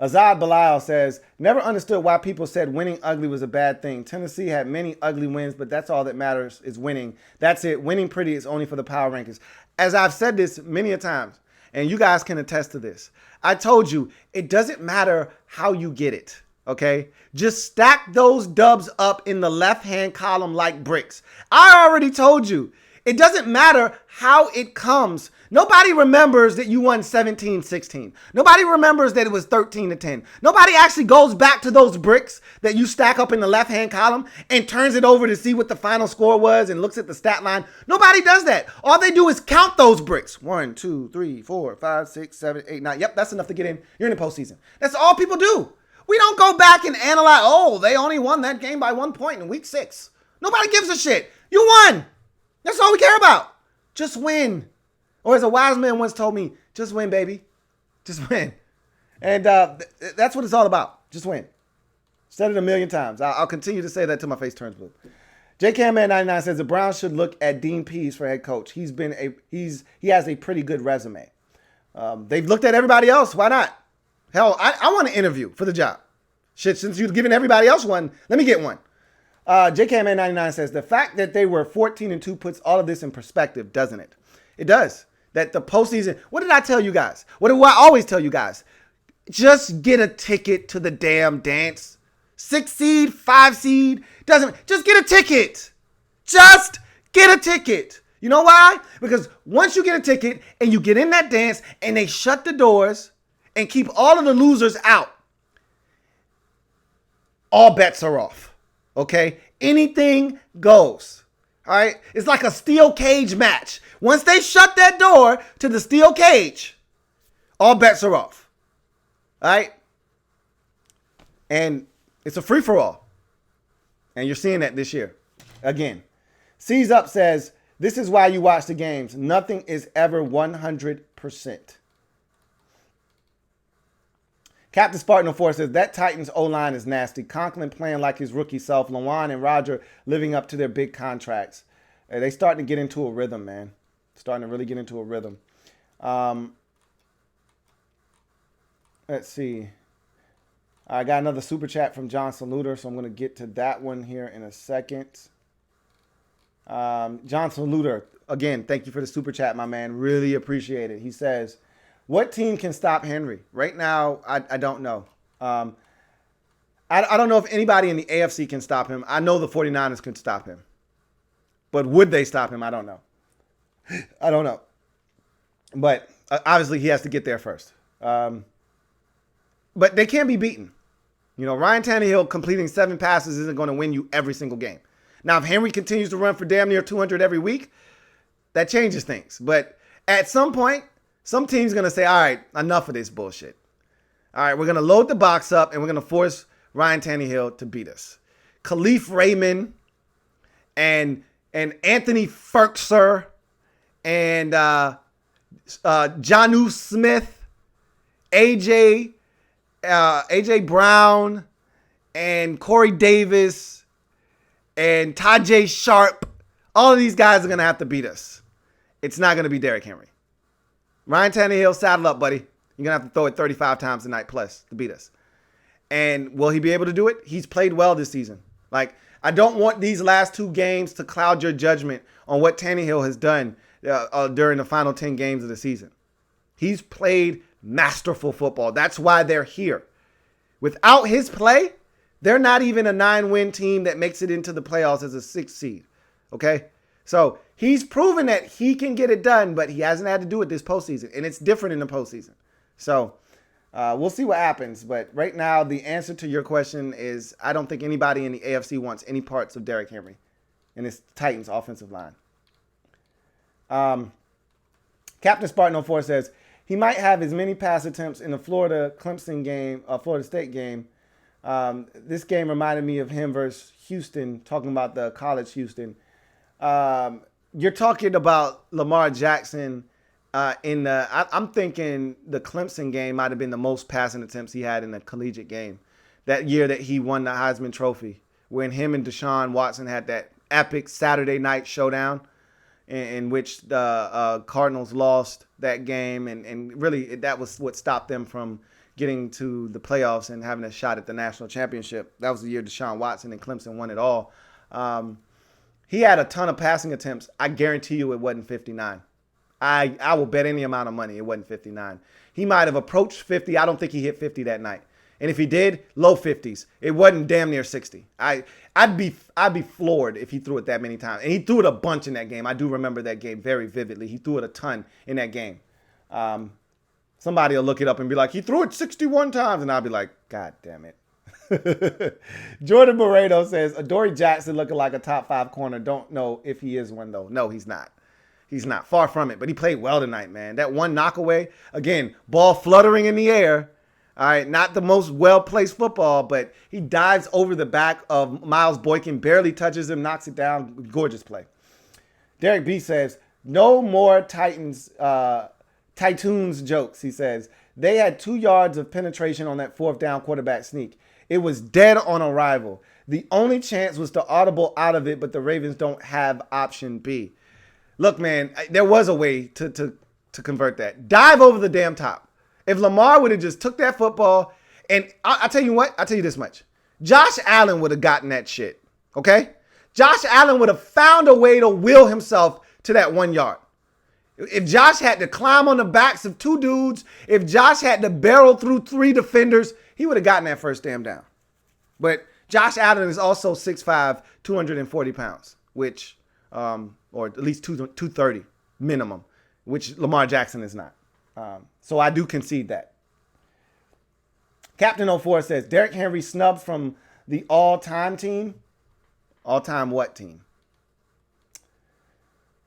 Azad Belial says, never understood why people said winning ugly was a bad thing. Tennessee had many ugly wins, but that's all that matters is winning. That's it. Winning pretty is only for the power rankings. As I've said this many a times, and you guys can attest to this, I told you, it doesn't matter how you get it, okay? Just stack those dubs up in the left-hand column like bricks. I already told you, it doesn't matter how it comes. Nobody remembers that you won 17-16. Nobody remembers that it was 13-10. Nobody actually goes back to those bricks that you stack up in the left-hand column and turns it over to see what the final score was and looks at the stat line. Nobody does that. All they do is count those bricks. 1, 2, 3, 4, 5, 6, 7, 8, 9. Yep, that's enough to get in. You're in the postseason. That's all people do. We don't go back and analyze, oh, they only won that game by 1 point in week 6. Nobody gives a shit. You won. That's all we care about. Just win. Or as a wise man once told me, just win, baby. Just win. And that's what it's all about. Just win. Said it a million times. I'll continue to say that till my face turns blue. JCamman99 says the Browns should look at Dean Pease for head coach. He has a pretty good resume. They've looked at everybody else. Why not? Hell, I want to interview for the job. Shit, since you've given everybody else one, let me get one. JKMan99 says, the fact that they were 14-2 puts all of this in perspective, doesn't it? It does. That the postseason, what did I tell you guys? What do I always tell you guys? Just get a ticket to the damn dance. 6 seed, 5 seed, just get a ticket. Just get a ticket. You know why? Because once you get a ticket and you get in that dance and they shut the doors and keep all of the losers out, all bets are off. Okay? Anything goes. All right? It's like a steel cage match. Once they shut that door to the steel cage, all bets are off. All right? And it's a free-for-all. And you're seeing that this year. Again. Seize Up says, this is why you watch the games. Nothing is ever 100%. Captain Spartan 04 says, that Titans O-line is nasty. Conklin playing like his rookie self. Lawan and Roger living up to their big contracts. They starting to get into a rhythm, man. Starting to really get into a rhythm. Let's see. I got another super chat from John Saluter, so I'm going to get to that one here in a second. John Saluter, again, thank you for the super chat, my man. Really appreciate it. He says, what team can stop Henry? Right now, I don't know. I don't know if anybody in the AFC can stop him. I know the 49ers could stop him. But would they stop him? I don't know. I don't know. But obviously, he has to get there first. But they can be beaten. You know, Ryan Tannehill completing 7 passes isn't going to win you every single game. Now, if Henry continues to run for damn near 200 every week, that changes things. But at some point, some team's going to say, all right, enough of this bullshit. All right, we're going to load the box up, and we're going to force Ryan Tannehill to beat us. Khalif Raymond and Anthony Ferkser and Jonnu Smith, AJ Brown and Corey Davis and Tajay Sharp, all of these guys are going to have to beat us. It's not going to be Derrick Henry. Ryan Tannehill, saddle up, buddy. You're going to have to throw it 35 times a night plus to beat us. And will he be able to do it? He's played well this season. Like, I don't want these last 2 games to cloud your judgment on what Tannehill has done during the final 10 games of the season. He's played masterful football. That's why they're here. Without his play, they're not even a 9-win team that makes it into the playoffs as a 6th seed. Okay? So he's proven that he can get it done, but he hasn't had to do it this postseason. And it's different in the postseason. So we'll see what happens. But right now, the answer to your question is I don't think anybody in the AFC wants any parts of Derrick Henry and his Titans offensive line. Captain Spartan 04 says, he might have as many pass attempts in the Florida State game. This game reminded me of him versus Houston, talking about the college Houston. You're talking about Lamar Jackson I'm thinking the Clemson game might have been the most passing attempts he had in the collegiate game. That year that he won the Heisman Trophy, when him and Deshaun Watson had that epic Saturday night showdown in which the Cardinals lost that game. And really, that was what stopped them from getting to the playoffs and having a shot at the national championship. That was the year Deshaun Watson and Clemson won it all. He had a ton of passing attempts. I guarantee you it wasn't 59. I will bet any amount of money it wasn't 59. He might have approached 50. I don't think he hit 50 that night. And if he did, low 50s. It wasn't damn near 60. I'd be floored if he threw it that many times. And he threw it a bunch in that game. I do remember that game very vividly. He threw it a ton in that game. Somebody will look it up and be like, he threw it 61 times. And I'll be like, God damn it. Jordan Moreno says, Adoree Jackson looking like a top 5 corner. Don't know if he is one, though. No, he's not. He's not. Far from it. But he played well tonight, man. That one knockaway, again, ball fluttering in the air. All right, not the most well-placed football, but he dives over the back of Miles Boykin, barely touches him, knocks it down. Gorgeous play. Derek B says, no more Titans jokes, he says. They had 2 yards of penetration on that 4th down quarterback sneak. It was dead on arrival. The only chance was to audible out of it, but the Ravens don't have option B. Look, man, there was a way to convert that. Dive over the damn top. If Lamar would have just took that football, and I'll tell you what, I'll tell you this much. Josh Allen would have gotten that shit, okay? Josh Allen would have found a way to will himself to that 1 yard. If Josh had to climb on the backs of 2 dudes, if Josh had to barrel through 3 defenders, he would have gotten that first damn down. But Josh Allen is also 6'5", 240 pounds, which, or at least 230 minimum, which Lamar Jackson is not. So I do concede that. Captain 04 says, Derrick Henry snubbed from the all-time team. All-time what team?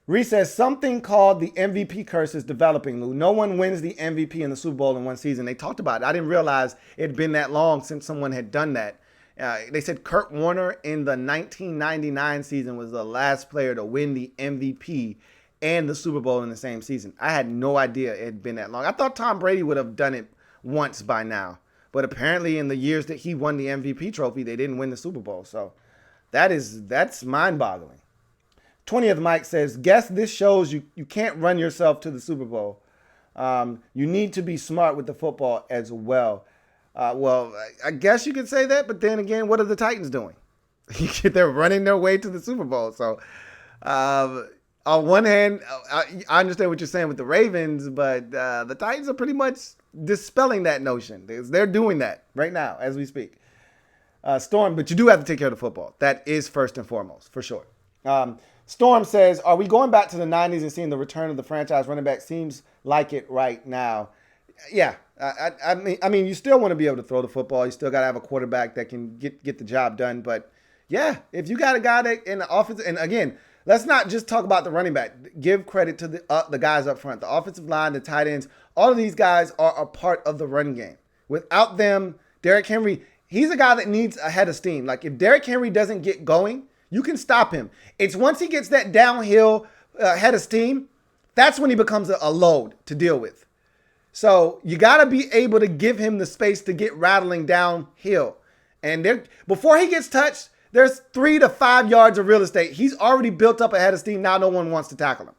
Reese says, something called the MVP curse is developing, Lou. No one wins the MVP in the Super Bowl in one season. They talked about it. I didn't realize it had been that long since someone had done that. They said Kurt Warner in the 1999 season was the last player to win the MVP and the Super Bowl in the same season. I had no idea it had been that long. I thought Tom Brady would have done it once by now. But apparently in the years that he won the MVP trophy, they didn't win the Super Bowl. So that's mind-boggling. 20th Mike says, guess this shows you can't run yourself to the Super Bowl. You need to be smart with the football as well. Well, I guess you could say that, but then again, what are the Titans doing? They're running their way to the Super Bowl. So on one hand, I understand what you're saying with the Ravens, but the Titans are pretty much dispelling that notion. They're doing that right now as we speak. Storm, but you do have to take care of the football. That is first and foremost, for sure. Storm says, are we going back to the 90s and seeing the return of the franchise running back? Seems like it right now. Yeah, I mean, you still want to be able to throw the football. You still got to have a quarterback that can get the job done. But, yeah, if you got a guy that in the offense, and again, let's not just talk about the running back. Give credit to the guys up front, the offensive line, the tight ends. All of these guys are a part of the run game. Without them, Derrick Henry, he's a guy that needs a head of steam. Like, if Derrick Henry doesn't get going, you can stop him. It's once he gets that downhill head of steam, that's when he becomes a load to deal with. So you got to be able to give him the space to get rattling downhill. And before he gets touched, there's 3 to 5 yards of real estate. He's already built up a head of steam. Now no one wants to tackle him.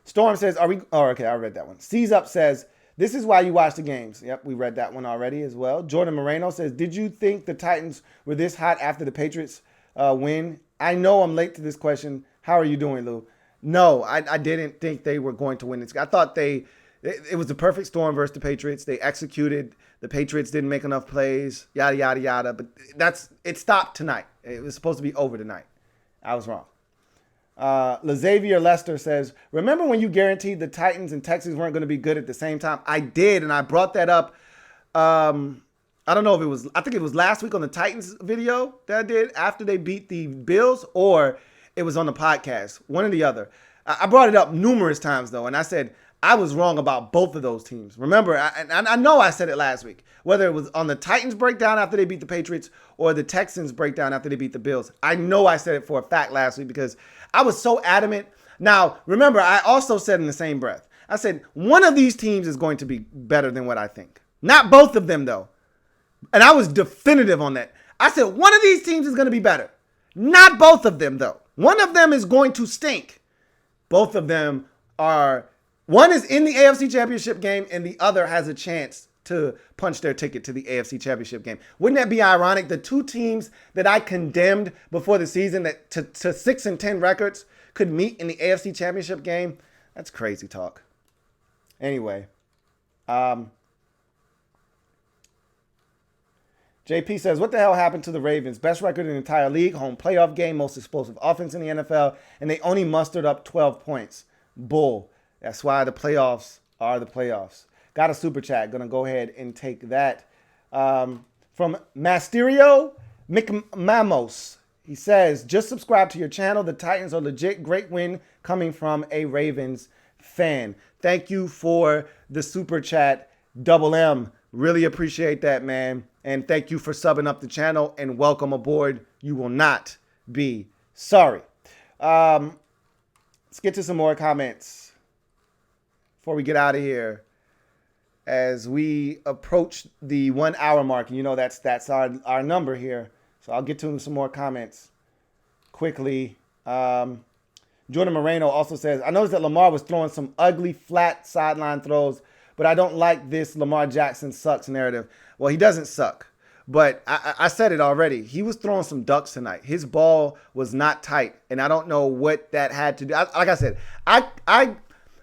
Storm says, okay, I read that one. Seize Up says, this is why you watch the games. Yep, we read that one already as well. Jordan Moreno says, did you think the Titans were this hot after the Patriots win? I know I'm late to this question. How are you doing, Lou? No, I didn't think they were going to win this. I thought it was the perfect storm versus the Patriots. They executed. The Patriots didn't make enough plays, yada, yada, yada. But it stopped tonight. It was supposed to be over tonight. I was wrong. LaXavier Lester says, remember when you guaranteed the Titans and Texans weren't going to be good at the same time? I did, and I brought that up. I don't know if I think it was last week on the Titans video that I did after they beat the Bills, or it was on the podcast, one or the other. I brought it up numerous times, though, and I said I was wrong about both of those teams. Remember, I know I said it last week, whether it was on the Titans breakdown after they beat the Patriots or the Texans breakdown after they beat the Bills. I know I said it for a fact last week because I was so adamant. Now, remember, I also said in the same breath, I said one of these teams is going to be better than what I think. Not both of them, though. And I was definitive on that. I said one of these teams is going to be better. Not both of them, though. One of them is going to stink. Both of them are, one is in the AFC Championship game and the other has a chance to punch their ticket to the AFC Championship game. Wouldn't that be ironic? The two teams that I condemned before the season that to 6-10 records could meet in the AFC Championship game. That's crazy talk. Anyway, JP says, what the hell happened to the Ravens? Best record in the entire league, home playoff game, most explosive offense in the NFL, and they only mustered up 12 points. Bull. That's why the playoffs are the playoffs. Got a super chat. Going to go ahead and take that. From Masterio McMamos. He says, just subscribe to your channel. The Titans are legit. Great win coming from a Ravens fan. Thank you for the super chat, Double M. Really appreciate that, man. And thank you for subbing up the channel and welcome aboard. You will not be sorry. Let's get to some more comments before we get out of here. As we approach the 1 hour mark, and you know that's our number here. So I'll get to some more comments quickly. Jordan Moreno also says, I noticed that Lamar was throwing some ugly, flat sideline throws, but I don't like this Lamar Jackson sucks narrative. Well, he doesn't suck. But I said it already. He was throwing some ducks tonight. His ball was not tight, and I don't know what that had to do. Like I said, I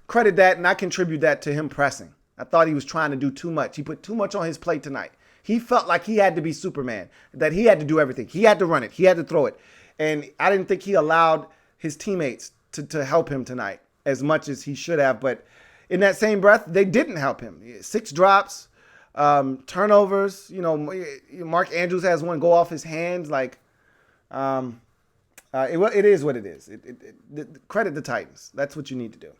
credit that and I contribute that to him pressing. I thought he was trying to do too much. He put too much on his plate tonight. He felt like he had to be Superman, that he had to do everything. He had to run it. He had to throw it. And I didn't think he allowed his teammates to help him tonight as much as he should have. But in that same breath, they didn't help him. 6 drops. Turnovers, Mark Andrews has one go off his hands. Like, it is what it is. Credit the Titans. That's what you need to do.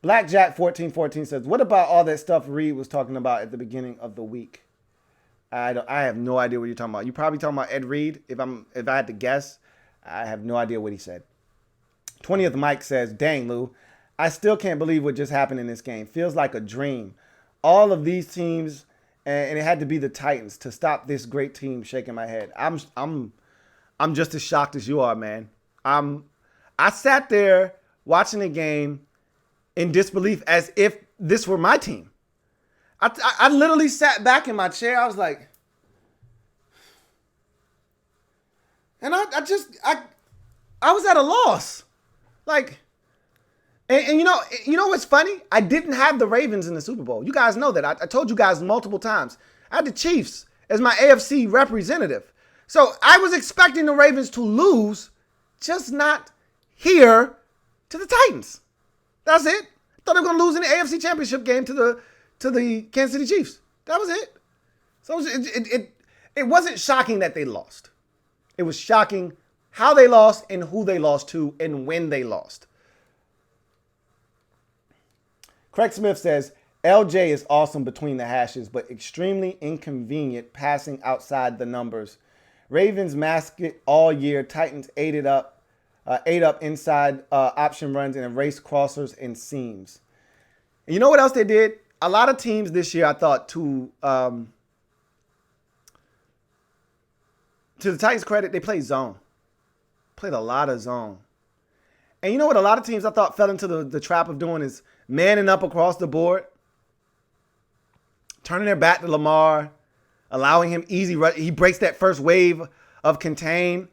Blackjack1414 says, what about all that stuff Reed was talking about at the beginning of the week? I have no idea what you're talking about. You're probably talking about Ed Reed. If I had to guess, I have no idea what he said. 20th Mike says, dang, Lou, I still can't believe what just happened in this game. Feels like a dream. All of these teams, and it had to be the Titans to stop this great team. Shaking my head. I'm just as shocked as you are, man. I sat there watching the game in disbelief as if this were my team. I literally sat back in my chair. I was like, and I was at a loss. Like, and you know what's funny? I didn't have the Ravens in the Super Bowl. You guys know that. I told you guys multiple times. I had the Chiefs as my AFC representative. So I was expecting the Ravens to lose, just not here to the Titans. That's it. I thought they were going to lose in the AFC Championship game to the Kansas City Chiefs. That was it. So it wasn't shocking that they lost. It was shocking how they lost and who they lost to and when they lost. Craig Smith says, LJ is awesome between the hashes, but extremely inconvenient passing outside the numbers. Ravens mask it all year. Titans ate up inside option runs and erased crossers and seams. And you know what else they did? A lot of teams this year, I thought, to the Titans' credit, they played zone. Played a lot of zone. And you know what a lot of teams I thought fell into the trap of doing is manning up across the board, turning their back to Lamar, allowing him easy run. He breaks that first wave of contain.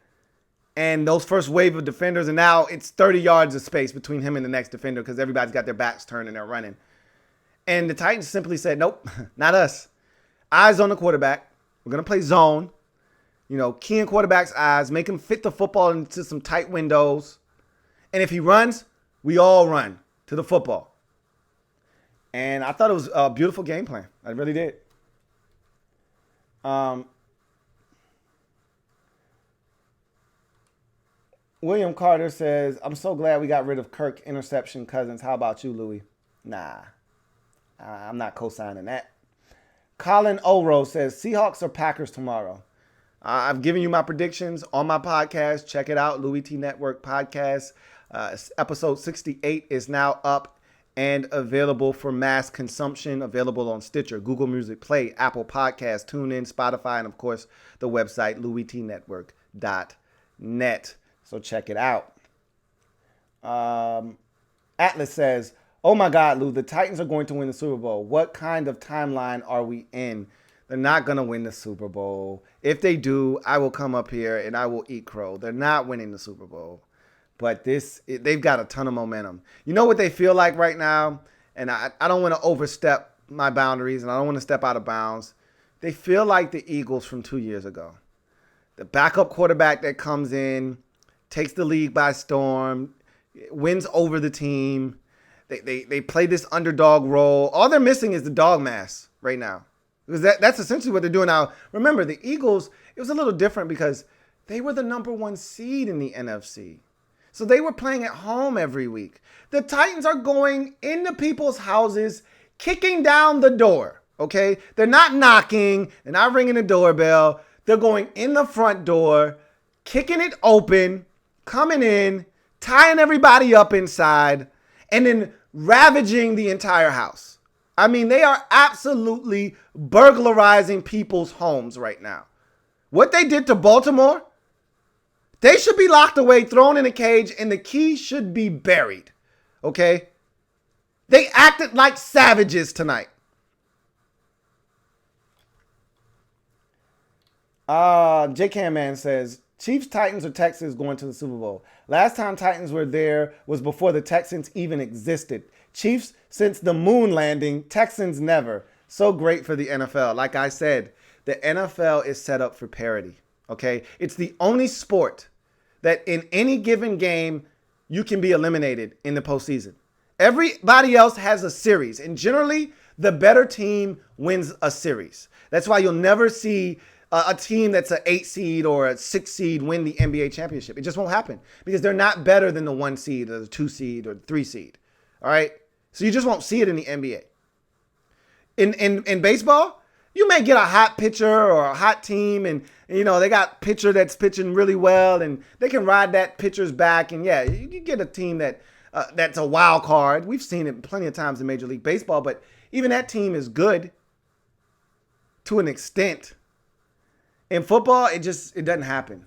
And those first wave of defenders, and now it's 30 yards of space between him and the next defender because everybody's got their backs turned and they're running. And the Titans simply said, nope, not us. Eyes on the quarterback. We're going to play zone. Key in quarterback's eyes. Make him fit the football into some tight windows. And if he runs, we all run to the football. And I thought it was a beautiful game plan. I really did. William Carter says, I'm so glad we got rid of Kirk interception Cousins. How about you, Louis? Nah, I'm not co-signing that. Colin Oro says, Seahawks or Packers tomorrow? I've given you my predictions on my podcast. Check it out, Louis T Network podcast. Episode 68 is now up and available for mass consumption, available on Stitcher, Google Music Play, Apple Podcasts, TuneIn, Spotify, and, of course, the website, louistnetwork.net. So check it out. Atlas says, oh my God, Lou, the Titans are going to win the Super Bowl. What kind of timeline are we in? They're not going to win the Super Bowl. If they do, I will come up here and I will eat crow. They're not winning the Super Bowl. But they've got a ton of momentum. You know what they feel like right now? And I don't want to overstep my boundaries and I don't want to step out of bounds. They feel like the Eagles from 2 years ago. The backup quarterback that comes in, takes the league by storm, wins over the team. They play this underdog role. All they're missing is the dog mask right now. Because that's essentially what they're doing now. Remember, the Eagles, it was a little different because they were the number 1 seed in the NFC. So they were playing at home every week. The Titans are going into people's houses, kicking down the door, okay? They're not knocking. They're not ringing the doorbell. They're going in the front door, kicking it open, coming in, tying everybody up inside, and then ravaging the entire house. I mean, they are absolutely burglarizing people's homes right now. What they did to Baltimore, they should be locked away, thrown in a cage, and the key should be buried. Okay? They acted like savages tonight. J-Cam Man says, Chiefs, Titans, or Texans going to the Super Bowl? Last time Titans were there was before the Texans even existed. Chiefs since the moon landing, Texans never. So great for the NFL. Like I said, the NFL is set up for parity. Okay? It's the only sport that in any given game, you can be eliminated in the postseason. Everybody else has a series, and generally the better team wins a series. That's why you'll never see a team that's an 8 seed or a 6 seed win the NBA championship. It just won't happen because they're not better than the 1 seed or the 2 seed or the 3 seed. All right? So you just won't see it in the NBA. In baseball, you may get a hot pitcher or a hot team, and you know they got pitcher that's pitching really well, and they can ride that pitcher's back. And yeah, you get a team that's a wild card. We've seen it plenty of times in Major League Baseball, but even that team is good to an extent. In football, it doesn't happen.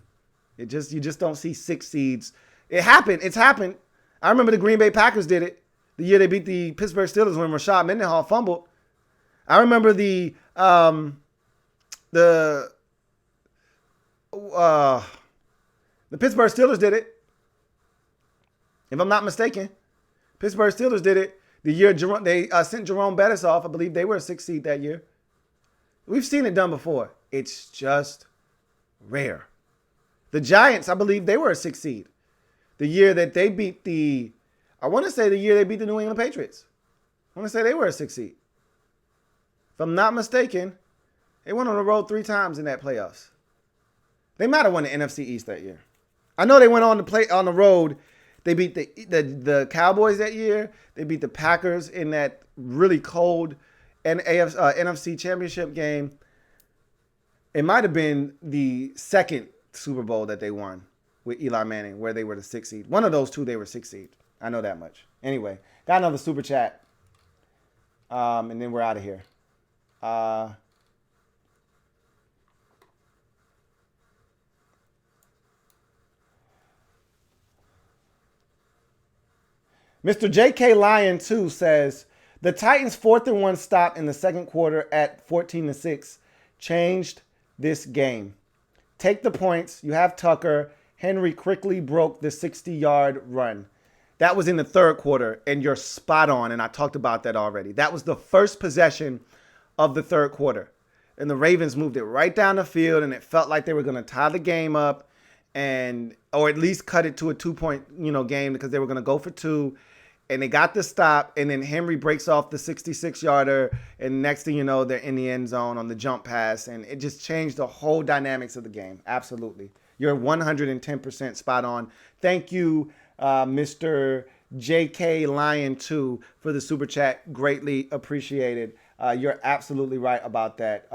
You just don't see 6 seeds. It happened. It's happened. I remember the Green Bay Packers did it the year they beat the Pittsburgh Steelers when Rashad Mendenhall fumbled. I remember the Pittsburgh Steelers did it. If I'm not mistaken, Pittsburgh Steelers did it the year they sent Jerome Bettis off. I believe they were a 6 seed that year. We've seen it done before. It's just rare. The Giants, I believe they were a 6 seed. The year that they beat the New England Patriots. I want to say they were a 6 seed. If I'm not mistaken, they went on the road 3 times in that playoffs. They might have won the NFC East that year. I know they went on to play on the road. They beat the Cowboys that year. They beat the Packers in that really cold NFC Championship game. It might have been the second Super Bowl that they won with Eli Manning, where they were the 6 seed. One of those 2, they were 6 seed. I know that much. Anyway, got another super chat. And then we're out of here. Mr. J.K. Lion 2 says, the Titans' 4th and 1 stop in the second quarter at 14-6 changed this game. Take the points. You have Tucker. Henry quickly broke the 60-yard run. That was in the third quarter, and you're spot on, and I talked about that already. That was the first possession of the third quarter, and the Ravens moved it right down the field, and it felt like they were going to tie the game up or at least cut it to a 2-point game because they were going to go for 2. And they got the stop, and then Henry breaks off the 66-yarder, and next thing you know, they're in the end zone on the jump pass, and it just changed the whole dynamics of the game. Absolutely. You're 110% spot on. Thank you, Mr. J.K. Lion 2, for the super chat. Greatly appreciated. You're absolutely right about that.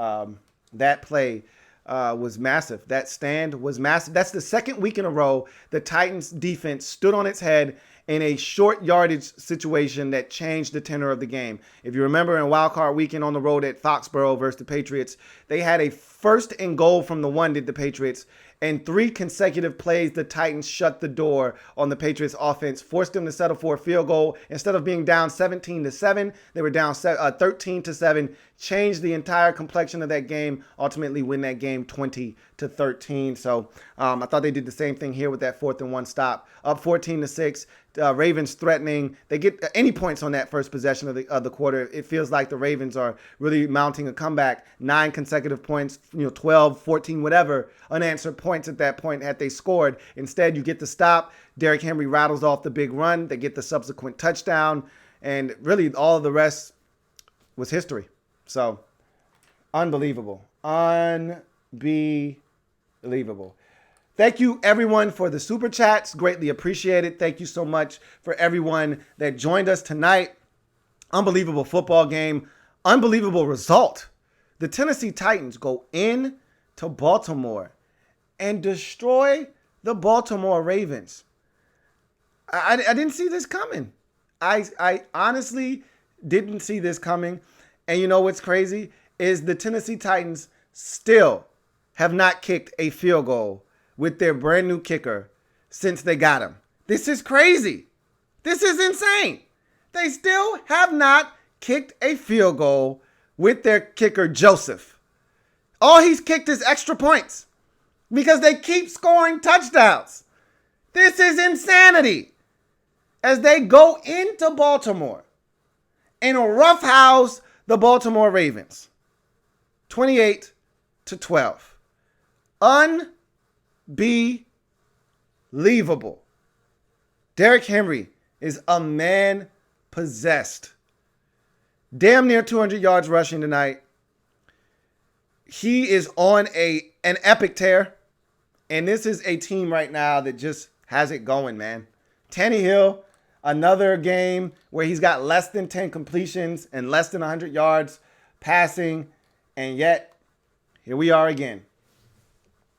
That play was massive. That stand was massive. That's the second week in a row the Titans defense stood on its head in a short yardage situation that changed the tenor of the game. If you remember in Wild Card Weekend on the road at Foxborough versus the Patriots, they had a 1st and goal from the 1, did the Patriots, and 3 consecutive plays the Titans shut the door on the Patriots offense, forced them to settle for a field goal. Instead of being down 17-7, they were down 13-7, changed the entire complexion of that game, ultimately win that game 20-13. So I thought they did the same thing here with that 4th and 1 stop. Up 14-6. Ravens threatening. They get any points on that first possession of the quarter. It feels like the Ravens are really mounting a comeback. 9 consecutive points, 12, 14, whatever, unanswered points at that point had they scored. Instead, you get the stop. Derrick Henry rattles off the big run. They get the subsequent touchdown. And really all of the rest was history. So, unbelievable. Unbelievable. Thank you, everyone, for the super chats. Greatly appreciated. Thank you so much for everyone that joined us tonight. Unbelievable football game. Unbelievable result. The Tennessee Titans go in to Baltimore and destroy the Baltimore Ravens. I didn't see this coming. I honestly didn't see this coming. And you know what's crazy is the Tennessee Titans still have not kicked a field goal with their brand new kicker since they got him. This is crazy. This is insane. They still have not kicked a field goal with their kicker, Joseph. All he's kicked is extra points because they keep scoring touchdowns. This is insanity. As they go into Baltimore and roughhouse the Baltimore Ravens, 28-12. Unbelievable. Derrick Henry is a man possessed. Damn near 200 yards rushing tonight. He is on an epic tear. And this is a team right now that just has it going, man. Tannehill, another game where he's got less than 10 completions and less than 100 yards passing. And yet, here we are again.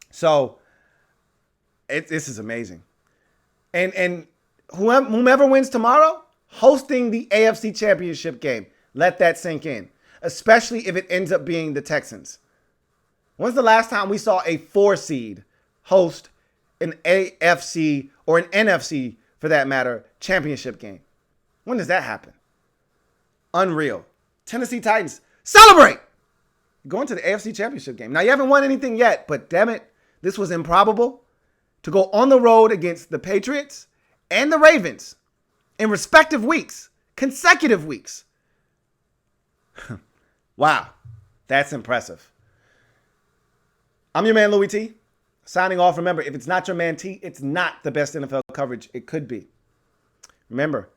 So, this is amazing. And whomever wins tomorrow, hosting the AFC Championship game. Let that sink in. Especially if it ends up being the Texans. When's the last time we saw a 4 seed host an AFC or an NFC, for that matter, championship game? When does that happen? Unreal. Tennessee Titans, celebrate! Going to the AFC Championship game. Now, you haven't won anything yet, but damn it, this was improbable. To go on the road against the Patriots and the Ravens in respective weeks, consecutive weeks. Wow, that's impressive. I'm your man, Louis T. Signing off. Remember, if it's not your man T, it's not the best NFL coverage it could be. Remember,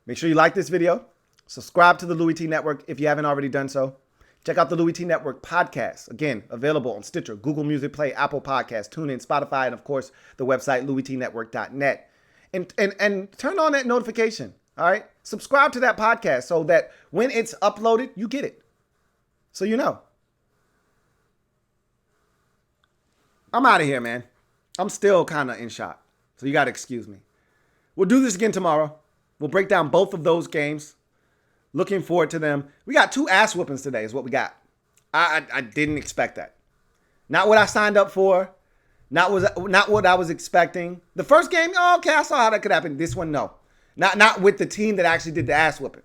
make sure you like this video. Subscribe to the Louis T Network if you haven't already done so. Check out the Louis T Network podcast. Again, available on Stitcher, Google Music Play, Apple Podcasts, TuneIn, Spotify, and of course, the website louistnetwork.net. And turn on that notification. All right? Subscribe to that podcast so that when it's uploaded, you get it. So you know. I'm out of here, man. I'm still kind of in shock. So you got to excuse me. We'll do this again tomorrow. We'll break down both of those games. Looking forward to them. We got 2 ass whoopings today is what we got. I didn't expect that. Not what I signed up for. Not what I was expecting. The first game, okay, I saw how that could happen. This one, no. Not with the team that actually did the ass whooping.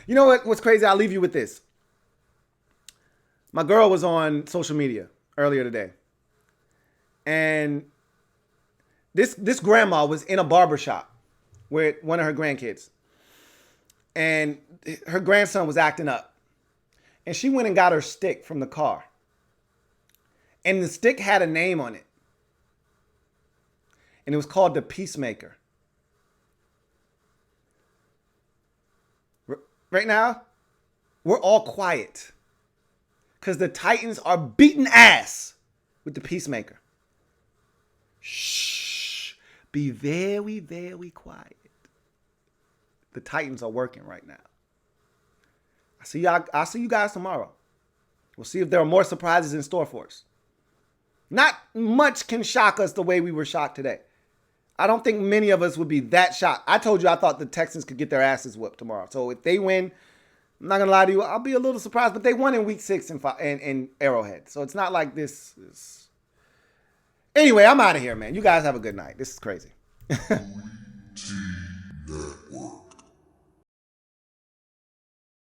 You know what's crazy? I'll leave you with this. My girl was on social media earlier today. And this grandma was in a barbershop with one of her grandkids. And her grandson was acting up. And she went and got her stick from the car. And the stick had a name on it. And it was called the Peacemaker. Right now, we're all quiet. Because the Titans are beating ass with the Peacemaker. Shh. Be very, very quiet. The Titans are working right now. I'll see you guys tomorrow. We'll see if there are more surprises in store for us. Not much can shock us the way we were shocked today. I don't think many of us would be that shocked. I told you I thought the Texans could get their asses whooped tomorrow. So if they win, I'm not going to lie to you, I'll be a little surprised. But they won in week 6 in Arrowhead. So it's not like this is... Anyway, I'm out of here, man. You guys have a good night. This is crazy. Network.